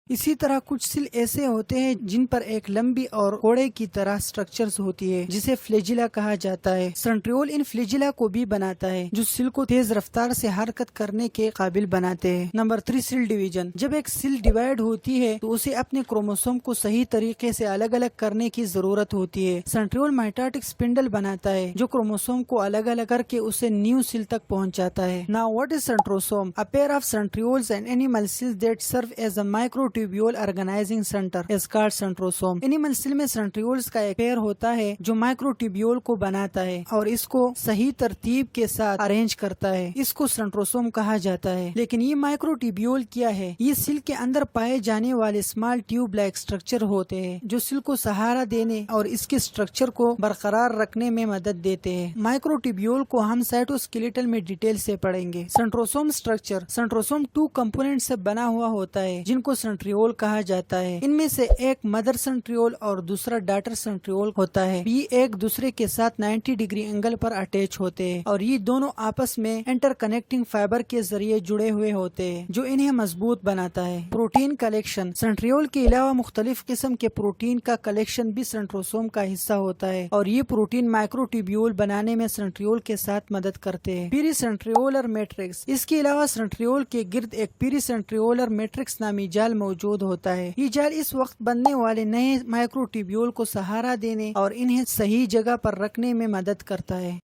اسی طرح کچھ سیل ایسے ہوتے ہیں جن پر ایک لمبی اور کوڑے کی طرح سٹرکچرز ہوتی ہے جسے فلیجیلا کہا جاتا ہے۔ سینٹریول ان فلیجیلا کو بھی بناتا ہے جو سیل کو تیز رفتار سے حرکت کرنے کے قابل بناتے ہیں۔ Number 3، cell division. جب ایک سیل ڈیوائڈ ہوتی ہے تو اسے اپنے کروموسوم کو صحیح طریقے سے الگ الگ کرنے کی ضرورت ہوتی ہے۔ سینٹریول مائٹوٹک سپنڈل بناتا ہے جو کروموسوم کو الگ الگ کر کے اسے نیو سیل تک پہنچاتا ہے۔ Now what is centrosome? A pair of centrioles and animal cells that serve as a micro tubule organising centre is called centrosome۔ Animal cell میں سینٹریولز کا ایک پیر ہوتا ہے جو مائکرو ٹیوبیول کو بناتا ہے اور اس کو صحیح ترتیب کے ساتھ ارینج کرتا ہے۔ اس کو سینٹروسوم کہا جاتا ہے۔ لیکن یہ مائکرو ٹیوبیول کیا ہے؟ یہ سیل کے اندر پائے جانے والے اسمال ٹیوب لائک اسٹرکچر ہوتے ہیں جو سیل کو سہارا دینے اور اس کے اسٹرکچر کو برقرار رکھنے میں مدد دیتے ہیں۔ مائکرو ٹیوبیول کو ہم سائٹوسکیلیٹل میں ڈیٹیل سے پڑھیں گے۔ سینٹروسوم اسٹرکچر، سینٹروسوم 2 کمپوننٹ سے بنا ہوا ہوتا ہے جن کو سینٹریول سینٹریول کہا جاتا ہے۔ ان میں سے ایک مدر سینٹریول اور دوسرا ڈاٹر سینٹریول ہوتا ہے۔ یہ ایک دوسرے کے ساتھ 90 ڈگری اینگل پر اٹیچ ہوتے ہیں اور یہ دونوں آپس میں انٹر کنیکٹنگ فائبر کے ذریعے جڑے ہوئے ہوتے ہیں جو انہیں مضبوط بناتا ہے۔ پروٹین کلیکشن، سینٹریول کے علاوہ مختلف قسم کے پروٹین کا کلیکشن بھی سینٹروسوم کا حصہ ہوتا ہے اور یہ پروٹین مائکروٹیبیول بنانے میں سینٹریول کے ساتھ مدد کرتے ہیں۔ پیری سینٹریولر میٹرکس، اس کے علاوہ سینٹریول کے گرد ایک پیری سینٹریولر میٹرکس نامی جال موجود ہوتا ہے۔ یہ جال اس وقت بننے والے نئے مائکروٹیبیول کو سہارا دینے اور انہیں صحیح جگہ پر رکھنے میں مدد کرتا ہے۔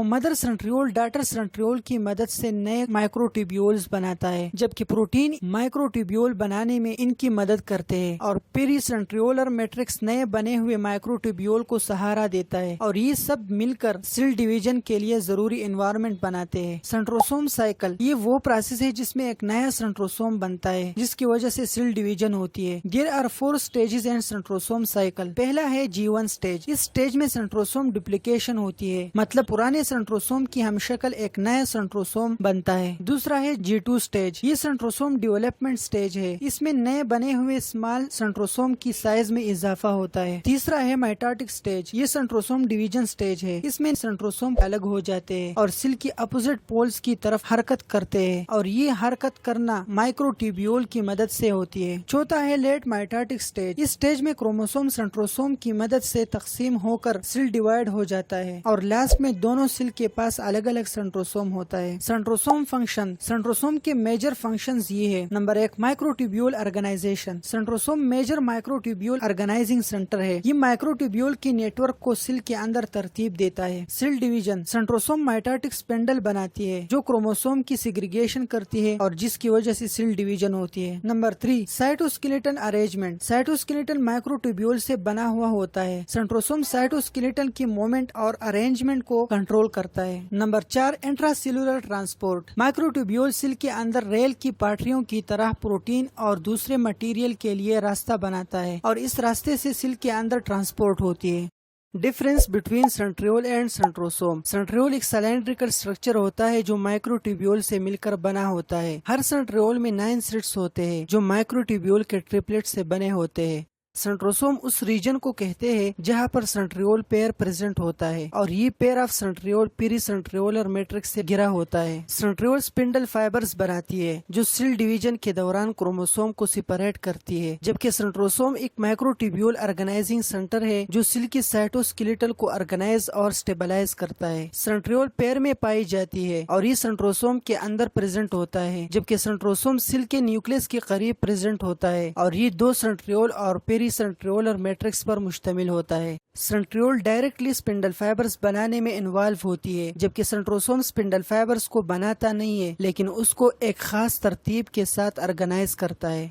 مدر سینٹریول ڈاٹر سینٹریول کی مدد سے نئے مائکروٹیبیولز بناتا ہے، جبکہ پروٹین مائکروٹیبیول بنانے میں ان کی مدد کرتے ہیں اور پیری سینٹریولر میٹرکس نئے بنے ہوئے مائکروٹیبیول کو سہارا دیتا ہے اور یہ سب مل کر سیل ڈویژن کے لیے ضروری انوائرمنٹ بناتے ہیں۔ سینٹروسوم سائیکل، یہ وہ پروسیس ہے جس میں ایک نیا سینٹروسوم بنتا ہے جس کی وجہ سے سیل ڈویژن ہوتی ہے۔ There are 4 stages in centrosome cycle. پہلا ہے G1 stage۔ اس stage میں سینٹروسوم ڈپلیکیشن ہوتی ہے، مطلب پرانے سینٹروسوم کی ہم شکل ایک نیا سینٹروسوم بنتا ہے۔ دوسرا ہے G2 stage۔ یہ سینٹروسوم ڈیولپمنٹ سٹیج ہے، اس میں نئے بنے ہوئے اسمال سینٹروسوم کی سائز میں اضافہ ہوتا ہے۔ تیسرا ہے مائٹوٹک سٹیج۔ یہ سینٹروسوم ڈویژن سٹیج ہے، اس میں سینٹروسوم الگ ہو جاتے ہیں اور سیل کی اپوزٹ پولز کی طرف حرکت کرتے ہیں اور یہ حرکت کرنا مائکروٹیبیول کی مدد سے ہوتی ہے۔ چوتھا ہے لیٹ مائٹوٹک سٹیج۔ اس سٹیج میں کروموسوم سینٹروسوم کی مدد سے تقسیم ہو کر سیل ڈیوائڈ ہو جاتا ہے اور لاسٹ میں دونوں سیل کے پاس الگ الگ سینٹروسوم ہوتا ہے۔ سینٹروسوم فنکشن، سینٹروسوم کے میجر فنکشنز یہ ہے۔ Number 1، microtubule organisation. Centrosome major microtubule organising centre ہے۔ یہ مائکروٹیبیول کی نیٹ ورک کو سیل کے اندر ترتیب دیتا ہے۔ سیل ڈویژن، سینٹروسوم مائٹوٹک سپنڈل بناتی ہے جو کروموسوم کی سیگریگیشن کرتی ہے اور جس کی وجہ سے سیل ڈویژن ہوتی ہے۔ Number 3، سائٹوسکیلیٹن arrangement. سائٹوسکیلیٹن مائکروٹیبیول سے بنا ہوا ہوتا ہے۔ سینٹروسوم سائٹوسکیلیٹن کی موومنٹ اور ارینجمنٹ کو کنٹرول کرتا ہے۔ Number 4، intracellular transport. Microtubule cell کے اندر ریل کی پٹریوں کی طرح پروٹین اور دوسرے مٹیریل کے لیے راستہ بناتا ہے اور اس راستے سے سیل کے اندر ٹرانسپورٹ ہوتی ہے۔ Difference between centriole and centrosome. Centriole ایک سلینڈریکل اسٹرکچر ہوتا ہے جو مائکروٹیبیول سے مل کر بنا ہوتا ہے۔ ہر سینٹریول میں 9 سیٹس ہوتے ہیں جو مائکروٹیبیول کے ٹرپلٹ سے بنے ہوتے ہیں۔ سینٹروسوم اس ریجن کو کہتے ہیں جہاں پر سینٹریول پیر پریزنٹ ہوتا ہے اور یہ پیر آف سینٹریول پیری سینٹریولر میٹرکس سے گھرا ہوتا ہے۔ سینٹریول سپنڈل فائبرز بناتی ہے جو سیل ڈویژن کے دوران کروموسوم کو سپریٹ کرتی ہے، جبکہ سینٹروسوم ایک مائکروٹیبیول آرگنائزنگ سینٹر ہے جو سیل کی سائٹوسکیلیٹل کو آرگنائز اور سٹیبلائز کرتا ہے۔ سینٹریول پیر میں پائی جاتی ہے اور یہ سینٹروسوم کے اندر پریزنٹ ہوتا ہے، جبکہ سینٹروسوم سیل کے نیوکلس کے قریب پریزنٹ ہوتا ہے اور یہ 2 سینٹریول اور پیری سینٹریولر میٹرکس پر مشتمل ہوتا ہے۔ سینٹریول ڈائریکٹلی سپنڈل فائبرز بنانے میں انوالو ہوتی ہے، جبکہ سینٹروسوم سپنڈل فائبرز کو بناتا نہیں ہے لیکن اس کو ایک خاص ترتیب کے ساتھ آرگنائز کرتا ہے۔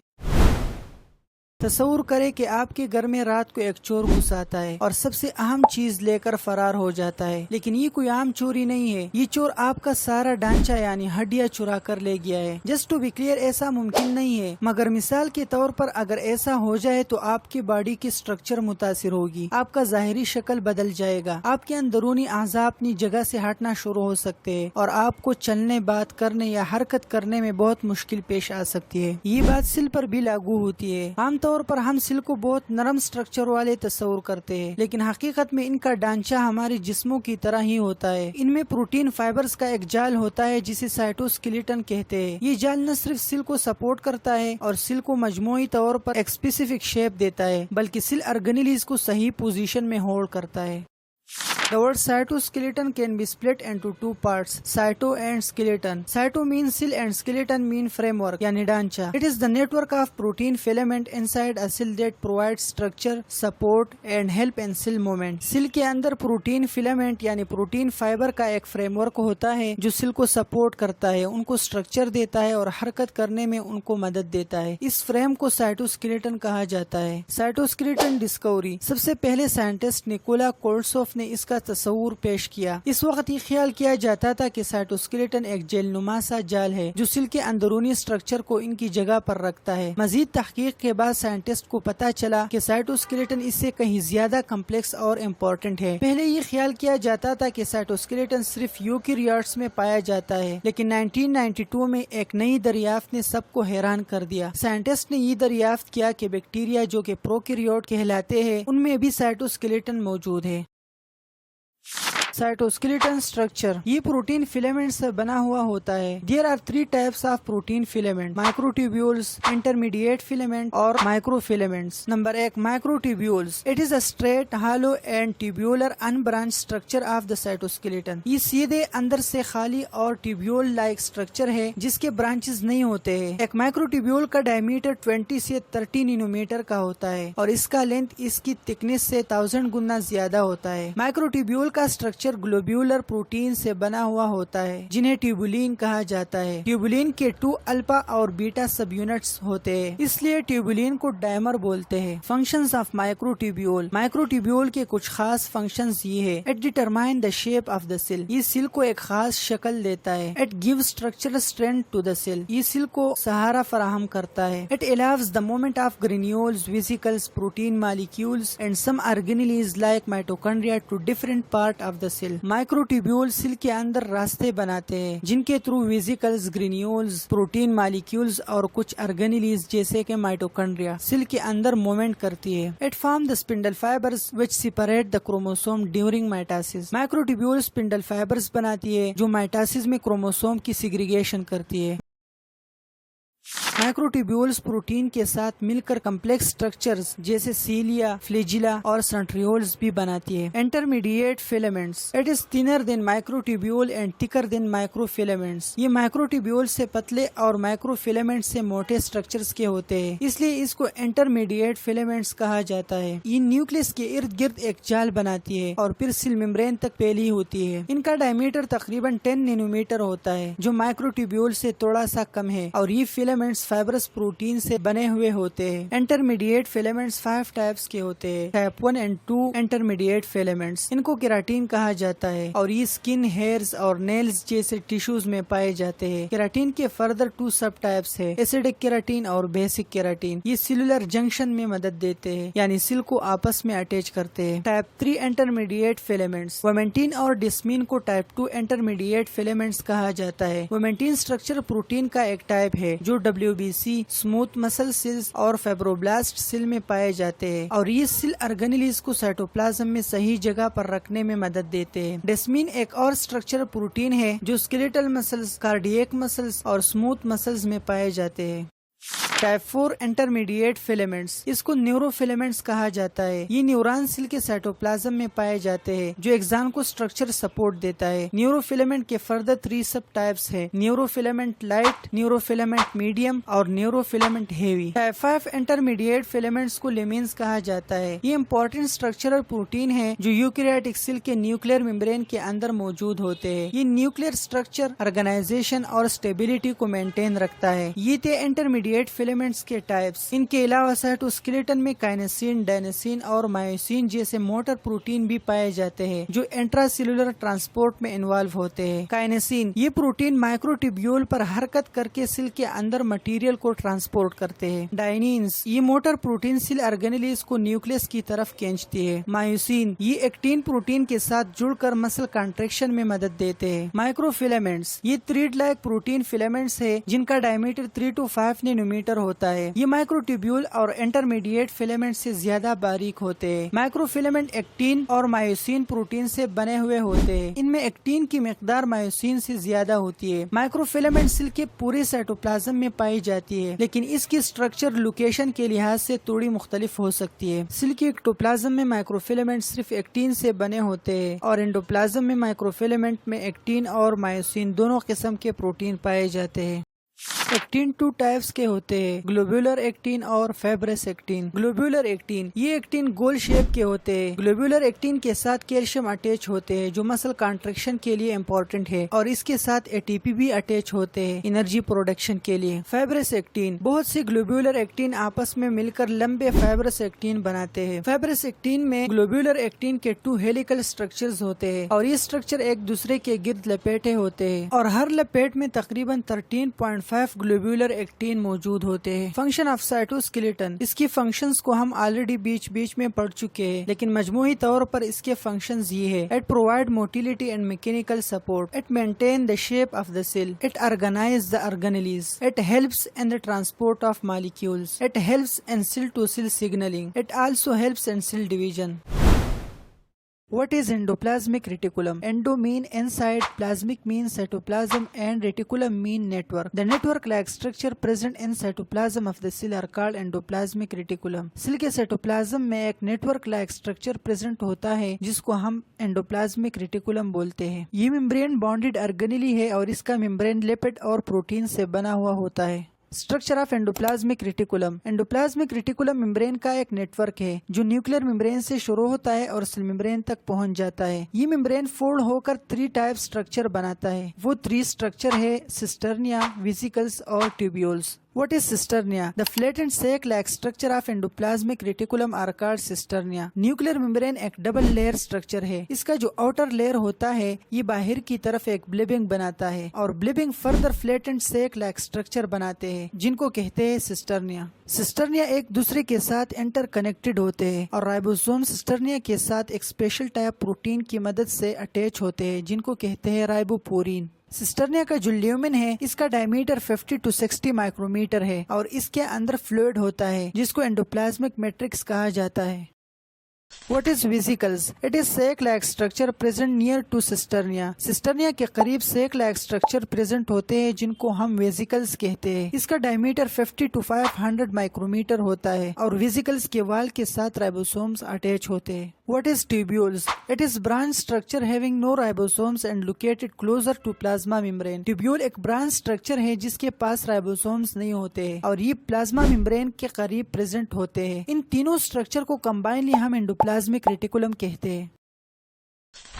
تصور کریں کہ آپ کے گھر میں رات کو ایک چور گھس آتا ہے اور سب سے اہم چیز لے کر فرار ہو جاتا ہے، لیکن یہ کوئی عام چوری نہیں ہے، یہ چور آپ کا سارا ڈھانچہ یعنی ہڈیاں چرا کر لے گیا ہے۔ جسٹ ٹو بی کلیئر، ایسا ممکن نہیں ہے، مگر مثال کے طور پر اگر ایسا ہو جائے تو آپ کی باڈی کی سٹرکچر متاثر ہوگی، آپ کا ظاہری شکل بدل جائے گا، آپ کے اندرونی اعضاء اپنی جگہ سے ہٹنا شروع ہو سکتے ہیں اور آپ کو چلنے، بات کرنے یا حرکت کرنے میں بہت مشکل پیش آ سکتی ہے۔ یہ بات سیل پر بھی لاگو ہوتی ہے۔ عام طور پر ہم سیل کو بہت نرم سٹرکچر والے تصور کرتے ہیں، لیکن حقیقت میں ان کا ڈھانچہ ہمارے جسموں کی طرح ہی ہوتا ہے۔ ان میں پروٹین فائبرز کا ایک جال ہوتا ہے جسے سائٹوسکیلیٹن کہتے ہیں۔ یہ جال نہ صرف سیل کو سپورٹ کرتا ہے اور سیل کو مجموعی طور پر ایک اسپیسیفک شیپ دیتا ہے، بلکہ سیل آرگنیلیز کو صحیح پوزیشن میں ہولڈ کرتا ہے۔ The word cytoskeleton can be split into 2 parts, cyto and skeleton. Cyto means cell and skeleton mean framework, yani ڈھانچہ. It is the network of protein filament inside a cell that provides structure, support and help in cell movement. Cell کے اندر protein فیلامنٹ یعنی protein fibre کا ایک frame work ہوتا ہے جو cell کو support کرتا ہے، ان کو اسٹرکچر دیتا ہے اور حرکت کرنے میں ان کو مدد دیتا ہے۔ اس فریم کو سائٹوسکیلیٹن کہا جاتا ہے۔ سائٹوسکیلیٹن ڈسکوری، سب سے پہلے سائنٹسٹ نکولا کولسوف نے اس کا تصور پیش کیا۔ اس وقت یہ خیال کیا جاتا تھا کہ سائٹوسکیلیٹن ایک جیل نما سا جال ہے جو سیل کے اندرونی سٹرکچر کو ان کی جگہ پر رکھتا ہے۔ مزید تحقیق کے بعد سائنٹسٹ کو پتا چلا کہ سائٹوسکیلیٹن اس سے کہیں زیادہ کمپلیکس اور امپورٹنٹ ہے۔ پہلے یہ خیال کیا جاتا تھا کہ سائٹوسکیلیٹن صرف یوکیریوٹس میں پایا جاتا ہے، لیکن 1992 میں ایک نئی دریافت نے سب کو حیران کر دیا۔ سائنٹسٹ نے یہ دریافت کیا کہ بیکٹیریا جو کہ پروکیریوٹ کہلاتے ہیں ان میں بھی سائٹوسکیلیٹن موجود ہے۔ سائٹوسکیلیٹن سٹرکچر یہ پروٹین فیلامنٹ سے بنا ہوا ہوتا ہے۔ There are 3 types of protein filament: microtubules, intermediate filament اور microfilaments. Number 1، microtubules. It is a straight, hollow and tubular unbranched structure of the cytoskeleton. یہ سیدھے اندر سے خالی اور ٹیوبیول لائک سٹرکچر ہے جس کے برانچز نہیں ہوتے ہیں۔ ایک مائکروٹیوبیول کا ڈائمیٹر 20 سے 30 نینومیٹر کا ہوتا ہے اور اس کا لینتھ اس کی تھکنیس سے 1000 گنا زیادہ ہوتا ہے۔ مائکروٹیوبیول کا سٹرکچر گلوبیولر پروٹین سے بنا ہوا ہوتا ہے جنہیں ٹیوبولین کہا جاتا ہے۔ ٹیوبولین کے 2 الفا اور بیٹا سب یونٹس ہوتے ہیں، اس لیے ٹیوبولین کو ڈائمر بولتے ہیں۔ Functions of مائکروٹیوبیول۔ مائکروٹیوبیول کے کچھ خاص فنکشنز یہ ہے: it determine the shape of the cell. یہ سیل کو ایک خاص شکل دیتا ہے۔ It give structural strength to the cell. یہ سیل کو سہارا فراہم کرتا ہے۔ It allows the movement of granules, vesicles, protein molecules and some organelles like mitochondria to different part of the cell. Microtubule cell کے اندر راستے بناتے ہیں جن کے through vesicles, granules, protein molecules اور کچھ آرگینیلیز جیسے کہ مائٹوکونڈریا سیل کے اندر موومنٹ کرتی ہے۔ It form the spindle fibres which separate the chromosome during mitosis. Microtubule spindle fibres بناتی ہے جو مائٹاسس میں کروموسوم کی سیگریگیشن کرتی ہے۔ مائکروٹیوبیولز پروٹین کے ساتھ مل کر کمپلیکس سٹرکچرز جیسے سیلیا، فلیجیلا اور سنٹریولز بھی بناتی ہے۔ Intermediate filaments. It is thinner than microtubule and thicker than microfilaments. یہ مائکروٹیوبیول سے پتلے اور مائکرو فیلامنٹ سے موٹے سٹرکچرز کے ہوتے ہیں، اس لیے اس کو انٹرمیڈیٹ فیلامنٹس کہا جاتا ہے۔ یہ نیوکلس کے ارد گرد ایک جال بناتی ہے اور پھر سیل ممبرین تک پھیلی ہوتی ہے۔ ان کا ڈائمیٹر تقریباً 10 نینومیٹر ہوتا ہے جو مائکروٹیوبیول سے تھوڑا سا کم ہے، اور یہ فیلامنٹس فائبرس پروٹین سے بنے ہوئے ہوتے ہیں۔ انٹرمیڈیٹ فیلامنٹس 5 ٹائپس کے ہوتے ہیں۔ ٹائپ 1 اور 2 انٹرمیڈیٹ فیلامنٹس، ان کو کیراٹین کہا جاتا ہے اور یہ سکن، ہیئرز اور نیلز جیسے ٹیشوز میں پائے جاتے ہیں۔ کیراٹین کے فردر 2 سب ٹائپس ہے: ایسیڈک کیراٹین اور بیسک کیراٹین۔ یہ سیلولر جنکشن میں مدد دیتے ہیں، یعنی سیل کو آپس میں اٹیچ کرتے ہیں۔ Type 3 intermediate فیلامنٹس۔ وومنٹین اور ڈسمین کو ٹائپ 2 انٹرمیڈیٹ فیلامنٹس کہا جاتا ہے۔ وومنٹین سٹرکچر پروٹین کا ایک ٹائپ ہے جو WBC، اسموتھ مسل سیلز اور فائبروبلاسٹ سیل میں پائے جاتے ہیں، اور یہ سیل آرگینیلیز کو سائٹوپلازم میں صحیح جگہ پر رکھنے میں مدد دیتے ہیں۔ ڈسمین ایک اور سٹرکچر پروٹین ہے جو اسکیلیٹل مسلز، کارڈیئک مسلز اور اسموتھ مسلز میں پائے جاتے ہیں۔ ٹائپ 4 انٹرمیڈیٹ فیلامنٹس، اس کو نیورو فیلامنٹس کہا جاتا ہے۔ یہ نیوران سیل کے سائٹوپلازم میں پائے جاتے ہیں جو ایکسان کو سٹرکچر سپورٹ دیتا ہے۔ نیورو فیلامنٹ کے فردر 3 سب ٹائپس ہیں: نیورو فیلامنٹ لائٹ، نیورو فیلامنٹ میڈیم اور نیورو فیلامنٹ ہیوی۔ ٹائپ 5 انٹرمیڈیٹ فیلامنٹس کو لیمینز کہا جاتا ہے۔ یہ امپورٹنٹ اسٹرکچرل پروٹین ہے جو یوکیریوٹک سیل کے نیوکلیئر ممبرین کے اندر موجود ہوتے ہیں۔ یہ نیوکلیئر اسٹرکچر، آرگنائزیشن اور اسٹیبلٹی کو مینٹین رکھتا ہے۔ یہ تھے انٹرمیڈیٹ فیلامنٹس کے ٹائپس۔ ان کے علاوہ سائٹوسکیلیٹن میں کائنسین، ڈائنسین اور مایوسین جیسے موٹر پروٹین بھی پائے جاتے ہیں جو انٹرا سیلولر ٹرانسپورٹ میں انوالو ہوتے ہیں۔ کائنسین، یہ پروٹین مائکروٹیوبیول پر حرکت کر کے سیل کے اندر مٹیریل کو ٹرانسپورٹ کرتے ہیں۔ ڈائنینز، یہ موٹر پروٹین سیل آرگینیلیز کو نیوکلیس کی طرف کھینچتی ہے۔ مایوسین، یہ ایکٹین پروٹین کے ساتھ جڑ کر مسل کانٹریکشن میں مدد دیتے ہیں۔ مائکرو فیلامنٹس، یہ تھریڈ لائک پروٹین فیلامنٹس ہے جن کا ڈائمیٹر 3 to 5 نینومیٹر ہوتا ہے۔ یہ مائکروٹیوبیول اور انٹرمیڈیٹ فیلامنٹ سے زیادہ باریک ہوتے ہیں۔ مائکرو فیلامنٹ ایکٹین اور مایوسین پروٹین سے بنے ہوئے ہوتے ہیں۔ ان میں ایکٹین کی مقدار مایوسین سے زیادہ ہوتی ہے۔ مائکرو فیلامنٹ سیل کے پورے سائٹوپلازم میں پائی جاتی ہے، لیکن اس کی اسٹرکچر لوکیشن کے لحاظ سے تھوڑی مختلف ہو سکتی ہے۔ سیل کے ایکٹوپلازم میں مائکرو فیلامنٹ صرف ایکٹین سے بنے ہوتے ہیں، اور انڈوپلازم میں مائکرو فیلامنٹ میں ایکٹین اور مایوسین دونوں قسم کے پروٹین پائے جاتے ہیں۔ ایکٹین 2 ٹائپس کے ہوتے ہیں، گلوبولر ایکٹین اور فائبرس ایکٹین۔ گلوبولر ایکٹین، یہ ایکٹین گول شیپ کے ہوتے ہیں۔ گلوبولر ایکٹین کے ساتھ کیلشیم اٹیچ ہوتے ہیں جو مسل کانٹریکشن کے لیے امپورٹنٹ ہے، اور اس کے ساتھ ATP بھی اٹیچ ہوتے ہیں انرجی پروڈکشن کے لیے۔ فائبرس ایکٹین، بہت سی گلوبولر ایکٹین آپس میں مل کر لمبے فائبرس ایکٹین بناتے ہیں۔ فائبرس ایکٹین میں گلوبولر ایکٹین کے 2 ہیلیکل اسٹرکچرز ہوتے ہیں، اور یہ اسٹرکچر ایک دوسرے کے گرد لپیٹے ہوتے ہیں، اور ہر لپیٹ میں تقریباً 13.5 گلوبولر ایکٹین موجود ہوتے ہیں۔ فنکشن آف سائٹوسکیلیٹن، اس کی فنکشنز کو ہم آلریڈی بیچ میں پڑھ چکے ہیں، لیکن مجموعی طور پر اس کے فنکشنز یہ ہے: it provide motility and mechanical support, it maintain the shape of the cell, it organise the organelles, it helps in the transport of molecules, it helps in cell-to-cell signaling. It also helps in cell division. What is endoplasmic reticulum? Endo mean inside, plasmic mean cytoplasm, and reticulum mean network. The network-like structure present in cytoplasm of the cell are called endoplasmic reticulum. Cell کے cytoplasm میں ایک network-like structure present ہوتا ہے جس کو ہم endoplasmic reticulum بولتے ہیں۔ یہ ممبرین bonded organelle ہے اور اس کا ممبرین lipid اور پروٹین سے بنا ہوا ہوتا ہے۔ Structure of endoplasmic reticulum, endoplasmic reticulum membrane کا ایک نیٹ ورک ہے جو نیوکلیر ممبرین سے شروع ہوتا ہے اور سیل ممبرین تک پہنچ جاتا ہے۔ یہ ممبرین فولڈ ہو کر 3 ٹائپ اسٹرکچر بناتا ہے۔ وہ 3 اسٹرکچر ہے: سسٹرنیا، ویسیکلز اور ٹیوبیولز۔ What is cisternia? The flattened sac-like structure of endoplasmic reticulum are called cisternia. Nuclear membrane ایک ڈبل لیئر اسٹرکچر ہے۔ اس کا جو آؤٹر لیئر ہوتا ہے یہ باہر کی طرف ایک بلیبنگ بناتا ہے، اور بلیبنگ فردر flattened sac-like اسٹرکچر بناتے ہیں جن کو کہتے ہیں سسٹرنیا۔ سسٹرنیا ایک دوسرے کے ساتھ انٹر کنیکٹڈ ہوتے ہیں، اور رائبوسوم سسٹرنیا کے ساتھ ایک اسپیشل ٹائپ پروٹین کی مدد سے اٹیچ ہوتے ہیں جن کو کہتے ہیں رائبوپورین۔ سسٹرنیا کا جو لیومن ہے اس کا ڈائمیٹر 50 to 60 مائکرومیٹر ہے، اور اس کے اندر فلوئڈ ہوتا ہے جس کو انڈوپلازمک میٹرکس کہا جاتا ہے۔ What is vesicles? It is sac-like structure present near to cisternia. Cisternia کے قریب sac-like structure present ہوتے ہیں جن کو ہم vesicles کہتے ہیں۔ اس کا ڈائمیٹر 50 to 500 مائکرومیٹر ہوتا ہے، اور vesicles کے وال کے ساتھ ribosomes اٹیچ ہوتے ہیں۔ What is tubules? It is branch structure having no ribosomes and located closer to plasma membrane. Tubule ایک branch structure ہے جس کے پاس ribosomes نہیں ہوتے ہیں اور یہ پلازما ممبرین کے قریب present ہوتے ہیں۔ ان تینوں structure کو combinedly ہم endoplasmic reticulum کہتے ہیں۔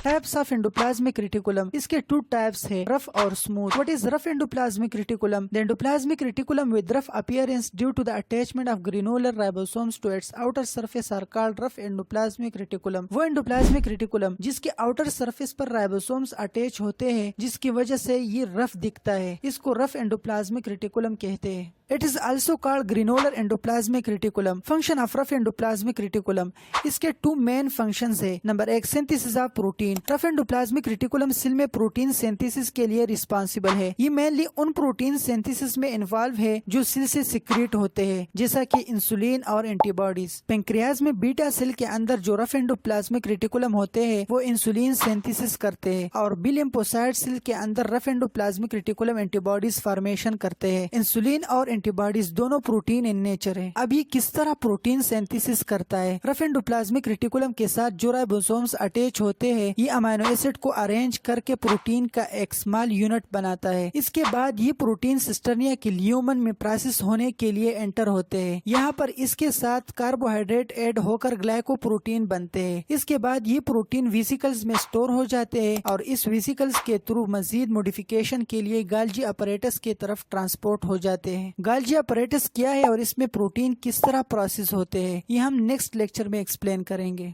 ٹائپس آف انڈوپلازمک ریٹیکولم، اس کے 2 ٹائپس ہے: رف اور smooth. What is rough endoplasmic reticulum? The endoplasmic reticulum with rough appearance due to the attachment of granular ribosomes to its outer surface are called rough endoplasmic reticulum. وہ انڈوپلازمک reticulum جس کے outer surface پر ribosomes attach ہوتے ہیں جس کی وجہ سے یہ رف دکھتا ہے، اس کو رف انڈوپلازمک ریٹیکولم کہتے ہیں۔ It is also called granular endoplasmic reticulum. Function of rough endoplasmic reticulum، اس کے 2 مین فنکشنز ہے۔ Number 1، synthesis of protein. Rough endoplasmic reticulum cell میں پروٹین سینتھیسس کے لیے ریسپانسبل ہے۔ یہ مینلی ان پروٹین سینتھیسس میں انوالو ہے جو سیل سے سیکریٹ ہوتے ہیں، جیسا کہ انسولین اور اینٹی باڈیز۔ پینکریاز میں بیٹا سیل کے اندر جو رف انڈوپلازمک ریٹیکولم ہوتے ہیں وہ انسولین سینتھیسس کرتے ہیں، اور بی لیمفوسائٹ سیل کے اندر رف endoplasmic reticulum anti bodies formation کرتے ہیں۔ انسولین اور اینٹی باڈیز دونوں پروٹین ان نیچر ہیں۔ اب یہ کس طرح پروٹین سینتھیسس کرتا ہے؟ رف انڈوپلازمک ریٹیکولم کے ساتھ جو رائبوسومز اٹیچ ہوتے ہیں یہ امینو ایسڈ کو ارینج کر کے پروٹین کا ایک اسمال یونٹ بناتا ہے۔ اس کے بعد یہ پروٹین سسٹرنیا کے لیومن میں پروسیس ہونے کے لیے انٹر ہوتے ہیں۔ یہاں پر اس کے ساتھ کاربوہائیڈریٹ ایڈ ہو کر گلائکو پروٹین بنتے ہیں۔ اس کے بعد یہ پروٹین ویسیکلز میں سٹور ہو جاتے ہیں، اور اس ویسیکلز کے تھرو مزید موڈیفیکیشن کے لیے گالجی اپریٹس کی طرف ٹرانسپورٹ ہو جاتے ہیں۔ گالجی اپریٹس کیا ہے اور اس میں پروٹین کس طرح پروسیس ہوتے ہیں یہ ہم نیکسٹ لیکچر میں ایکسپلین کریں گے۔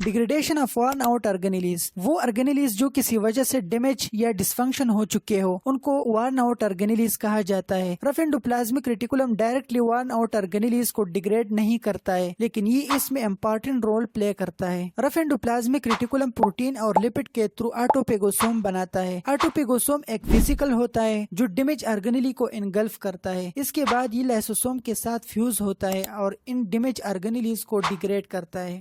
ڈیگریڈیشن آف ورن آؤٹ آرگینیلیز، وہ آرگینیلیز جو کسی وجہ سے ڈیمیج یا ڈسفنکشن ہو چکے ہو ان کو ورن آؤٹ آرگینیلیز کہا جاتا ہے۔ رف انڈوپلازمک ریٹیکولم ڈائریکٹلی ورن آؤٹ آرگینیلیز کو ڈیگریڈ نہیں کرتا ہے، لیکن یہ اس میں امپورٹنٹ رول پلے کرتا ہے۔ رف انڈوپلازمک ریٹیکولم پروٹین اور لپڈ کے تھرو آٹوپیگوسوم بناتا ہے۔ آٹوپیگوسوم ایک ویسیکل ہوتا ہے جو ڈیمیج آرگینیلی کو انگلف کرتا ہے۔ اس کے بعد یہ لائسوسوم کے ساتھ فیوز ہوتا ہے اور ان ڈیمیج آرگینیلیز کو ڈیگریڈ کرتا ہے۔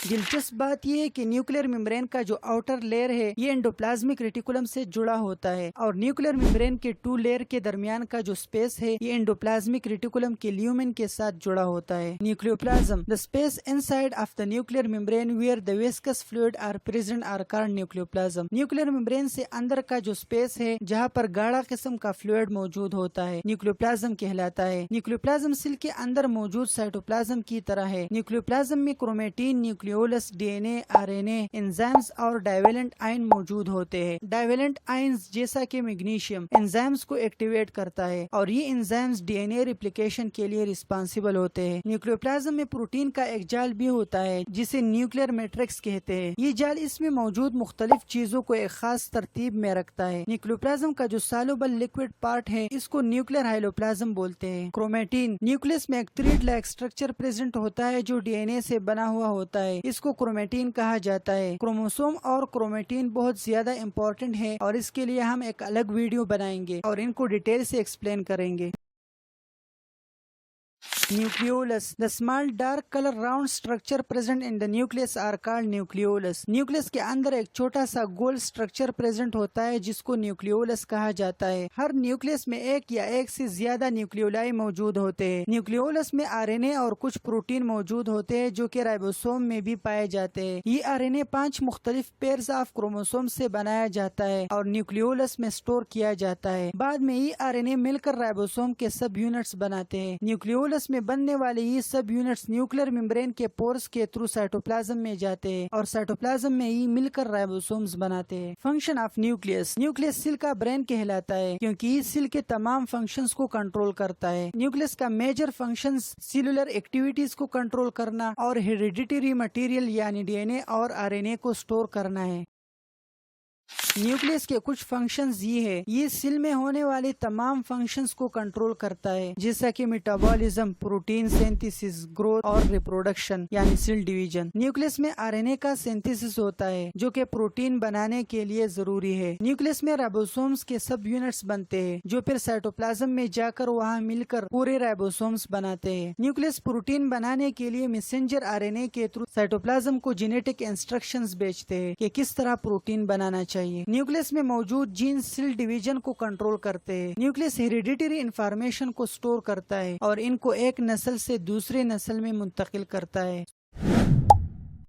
دلچسپ بات یہ ہے کہ نیوکلیئر ممبرین کا جو آؤٹر لیئر ہے یہ انڈوپلازمک ریٹیکولم سے جڑا ہوتا ہے، اور نیوکلیئر ممبرین کے 2 لیئر کے درمیان کا جو اسپیس ہے یہ انڈوپلازمک ریٹیکولم کے لیومن کے ساتھ جڑا ہوتا ہے۔ نیوکلیوپلازم، the space inside of the nuclear membrane where the viscous fluid are present are called nucleoplasm۔ Nuclear membrane سے اندر کا جو اسپیس ہے جہاں پر گاڑھا قسم کا فلوئڈ موجود ہوتا ہے نیوکلیوپلازم کہلاتا ہے۔ نیوکلیوپلازم سیل کے اندر موجود سائٹوپلازم کی طرح ہے۔ نیوکلیوپلازم میں chromatin, nucleolus, D N A, R N A, enzymes اور ڈائیویلنٹ آئن موجود ہوتے ہیں۔ ڈائیویلنٹ آئنز جیسا کہ میگنیشیم انزائمز کو ایکٹیویٹ کرتا ہے، اور یہ enzymes D N A replication کے لیے رسپانسیبل ہوتے ہیں۔ نیوکلیوپلازم میں پروٹین کا ایک جال بھی ہوتا ہے جسے نیوکلیئر میٹرکس کہتے ہیں۔ یہ جال اس میں موجود مختلف چیزوں کو ایک خاص ترتیب میں رکھتا ہے۔ نیوکلیوپلازم کا جو سالوبل لکوڈ پارٹ ہے اس کو نیوکلیئر ہائلوپلازم بولتے ہیں۔ کرومیٹین، نیوکلیس میں ایک تھریڈ لائک اسٹرکچر پریزنٹ ہوتا ہے جو ڈی این اے سے بنا ہوا ہوتا ہے، اس کو کرومیٹین کہا جاتا ہے۔ کروموسوم اور کرومیٹین بہت زیادہ امپورٹنٹ ہے، اور اس کے لیے ہم ایک الگ ویڈیو بنائیں گے اور ان کو ڈیٹیل سے ایکسپلین کریں گے۔ Nucleolus, the small dark color round structure present in the nucleus are called nucleolus۔ Nucleus کے اندر ایک چھوٹا سا گول اسٹرکچر پریزنٹ ہوتا ہے جس کو نیوکلیولس کہا جاتا ہے۔ ہر نیوکلیس میں ایک یا ایک سے زیادہ نیوکلیولائی موجود ہوتے ہیں۔ نیوکلیولس میں آر این اے اور کچھ پروٹین موجود ہوتے ہیں جو کہ رائبوسوم میں بھی پائے جاتے ہیں۔ یہ آر این اے 5 مختلف پیئرز آف کروموسوم سے بنایا جاتا ہے اور نیوکلیولس میں اسٹور کیا جاتا ہے۔ بعد میں یہ آر این اے مل کر رائبوسوم کے سب یونٹس بناتے ہیں۔ نیوکلیولس میں بننے والے یہ سب یونٹس نیوکلیئر ممبرین کے پورس کے تھرو سائٹوپلازم میں جاتے ہیں، اور سائٹوپلازم میں یہ مل کر رائبوسومز بناتے ہیں۔ Function of nucleus, nucleus cell کا برین کہلاتا ہے کیونکہ یہ سیل کے تمام فنکشنز کو کنٹرول کرتا ہے۔ نیوکلیس کا میجر فنکشنز سیلولر ایکٹیویٹیز کو کنٹرول کرنا اور ہیریڈیٹری مٹیریل یعنی ڈی این اے اور آر این اے کو سٹور کرنا ہے۔ نیوکلیس کے کچھ فنکشنز یہ ہے، یہ سیل میں ہونے والے تمام فنکشنز کو کنٹرول کرتا ہے جیسا کہ میٹابولزم، پروٹین سینتھیسس، گروتھ اور ریپروڈکشن یعنی سیل ڈویژن۔ نیوکلیس میں آر این اے کا سینتھیسس ہوتا ہے جو کہ پروٹین بنانے کے لیے ضروری ہے۔ نیوکلیس میں رائبوسومز کے سب یونٹس بنتے ہیں جو پھر سائٹوپلازم میں جا کر وہاں مل کر پورے رائبوسومز بناتے ہیں۔ نیوکلیس پروٹین بنانے کے لیے میسنجر آر این اے کے تھرو سائٹوپلازم کو جینیٹک انسٹرکشنز بھیجتے ہیں کہ کس طرح پروٹین بنانا چاہیے۔ نیوکلیس میں موجود جین سیل ڈویژن کو کنٹرول کرتے ہیں۔ نیوکلیس ہیریڈیٹری انفارمیشن کو سٹور کرتا ہے اور ان کو ایک نسل سے دوسرے نسل میں منتقل کرتا ہے۔